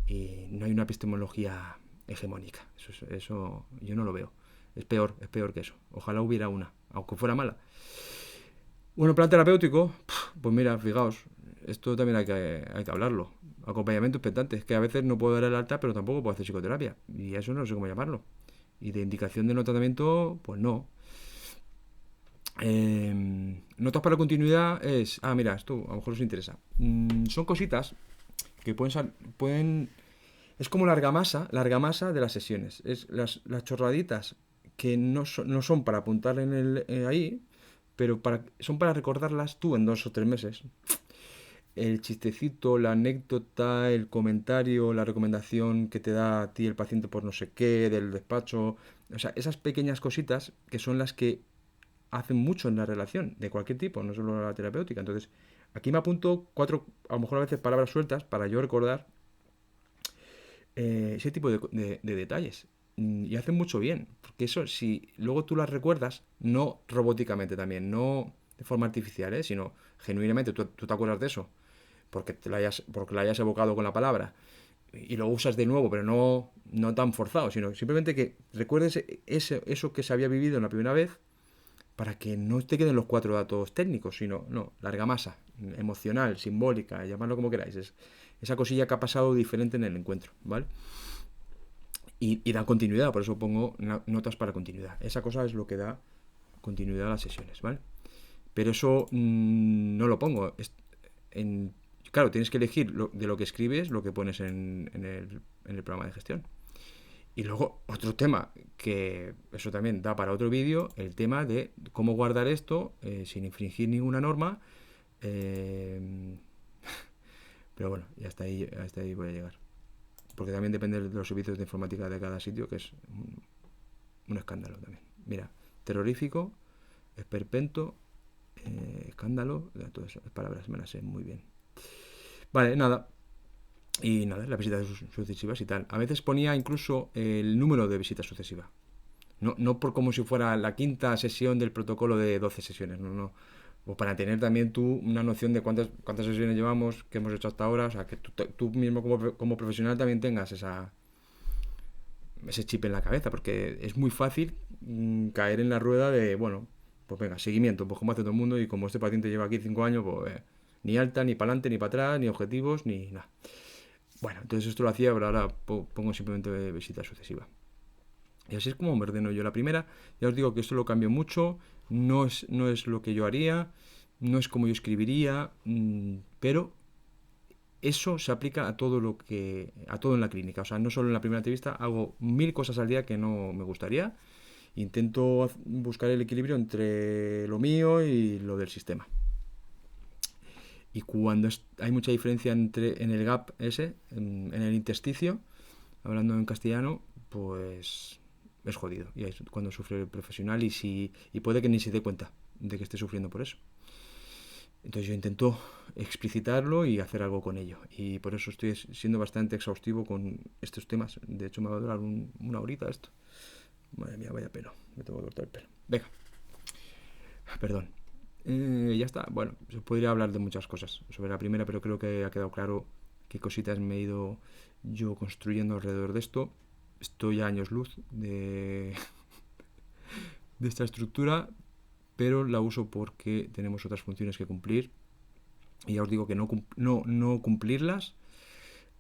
y no hay una epistemología hegemónica. Eso yo no lo veo. Es peor que eso. Ojalá hubiera una, aunque fuera mala. Bueno, plan terapéutico, pues mira, fijaos, esto también hay que hablarlo. Acompañamiento expectante, es que a veces no puedo dar el alta, pero tampoco puedo hacer psicoterapia. Y eso no sé cómo llamarlo. Y de indicación de no tratamiento, pues no. Notas para continuidad es... Ah, mira, esto a lo mejor os interesa. Son cositas que pueden es como la argamasa de las sesiones. Es las chorraditas que no son para apuntar ahí, pero son para recordarlas tú en 2 o 3 meses. El chistecito, la anécdota, el comentario, la recomendación que te da a ti el paciente por no sé qué, del despacho. O sea, esas pequeñas cositas que son las que hacen mucho en la relación, de cualquier tipo, no solo la terapéutica. Entonces, aquí me apunto 4, a lo mejor a veces palabras sueltas para yo recordar ese tipo de detalles. Y hacen mucho bien, porque eso, si luego tú las recuerdas, no robóticamente también, no de forma artificial, sino genuinamente tú te acuerdas de eso, porque la hayas evocado con la palabra, y lo usas de nuevo, pero no tan forzado, sino simplemente que recuerdes eso que se había vivido en la primera vez, para que no te queden los 4 datos técnicos, sino la argamasa, emocional, simbólica, llamadlo como queráis, es esa cosilla que ha pasado diferente en el encuentro, ¿vale? Y da continuidad, por eso pongo notas para continuidad. Esa cosa es lo que da continuidad a las sesiones, ¿vale? Pero eso no lo pongo. Claro, tienes que elegir de lo que escribes, lo que pones en el programa de gestión. Y luego otro tema, que eso también da para otro vídeo, el tema de cómo guardar esto sin infringir ninguna norma. eh, pero bueno, y hasta ahí voy a llegar. Porque también depende de los servicios de informática de cada sitio, que es un escándalo también. Mira, terrorífico, esperpento, escándalo, todas esas palabras me las sé muy bien. Vale, nada. Y nada, las visitas sucesivas y tal. A veces ponía incluso el número de visitas sucesivas. No por como si fuera la quinta sesión del protocolo de 12 sesiones, no. O para tener también tú una noción de cuántas sesiones llevamos, que hemos hecho hasta ahora, o sea, que tú mismo como profesional también tengas ese chip en la cabeza, porque es muy fácil caer en la rueda de, bueno, pues venga, seguimiento, pues como hace todo el mundo, y como este paciente lleva aquí 5 años, pues ni alta, ni para adelante, ni para atrás, ni objetivos, ni nada. Bueno, entonces esto lo hacía, pero ahora pongo simplemente visita sucesiva. Y así es como me ordeno yo la primera. Ya os digo que esto lo cambio mucho, no es lo que yo haría, no es como yo escribiría, pero eso se aplica a todo en la clínica. O sea, no solo en la primera entrevista, hago 1000 cosas al día que no me gustaría. Intento buscar el equilibrio entre lo mío y lo del sistema. Y cuando hay mucha diferencia en el gap ese, en el intersticio, hablando en castellano, pues es jodido. Y es cuando sufre el profesional y puede que ni se dé cuenta de que esté sufriendo por eso. Entonces yo intento explicitarlo y hacer algo con ello. Y por eso estoy siendo bastante exhaustivo con estos temas. De hecho me va a durar una horita esto. Madre mía, vaya pelo. Me tengo que cortar el pelo. Venga, perdón. Ya está. Bueno, se podría hablar de muchas cosas sobre la primera, pero creo que ha quedado claro qué cositas me he ido yo construyendo alrededor de esto. Estoy a años luz de esta estructura, pero la uso porque tenemos otras funciones que cumplir. Y ya os digo que no cumplirlas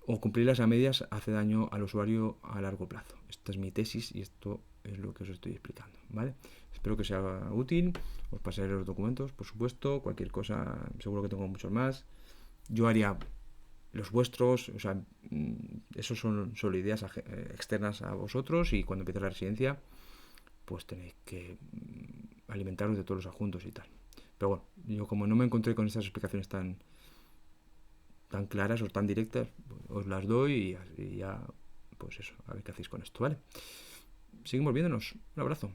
o cumplirlas a medias hace daño al usuario a largo plazo. Esta es mi tesis y esto es lo que os estoy explicando, ¿vale? Espero que sea útil. Os pasaré los documentos, por supuesto. Cualquier cosa, seguro que tengo muchos más. Yo haría los vuestros, o sea, esos son solo ideas externas a vosotros, y cuando empiece la residencia, pues tenéis que alimentaros de todos los adjuntos y tal. Pero bueno, yo como no me encontré con estas explicaciones tan claras o tan directas, os las doy y ya, pues eso, a ver qué hacéis con esto, ¿vale? Seguimos viéndonos. Un abrazo.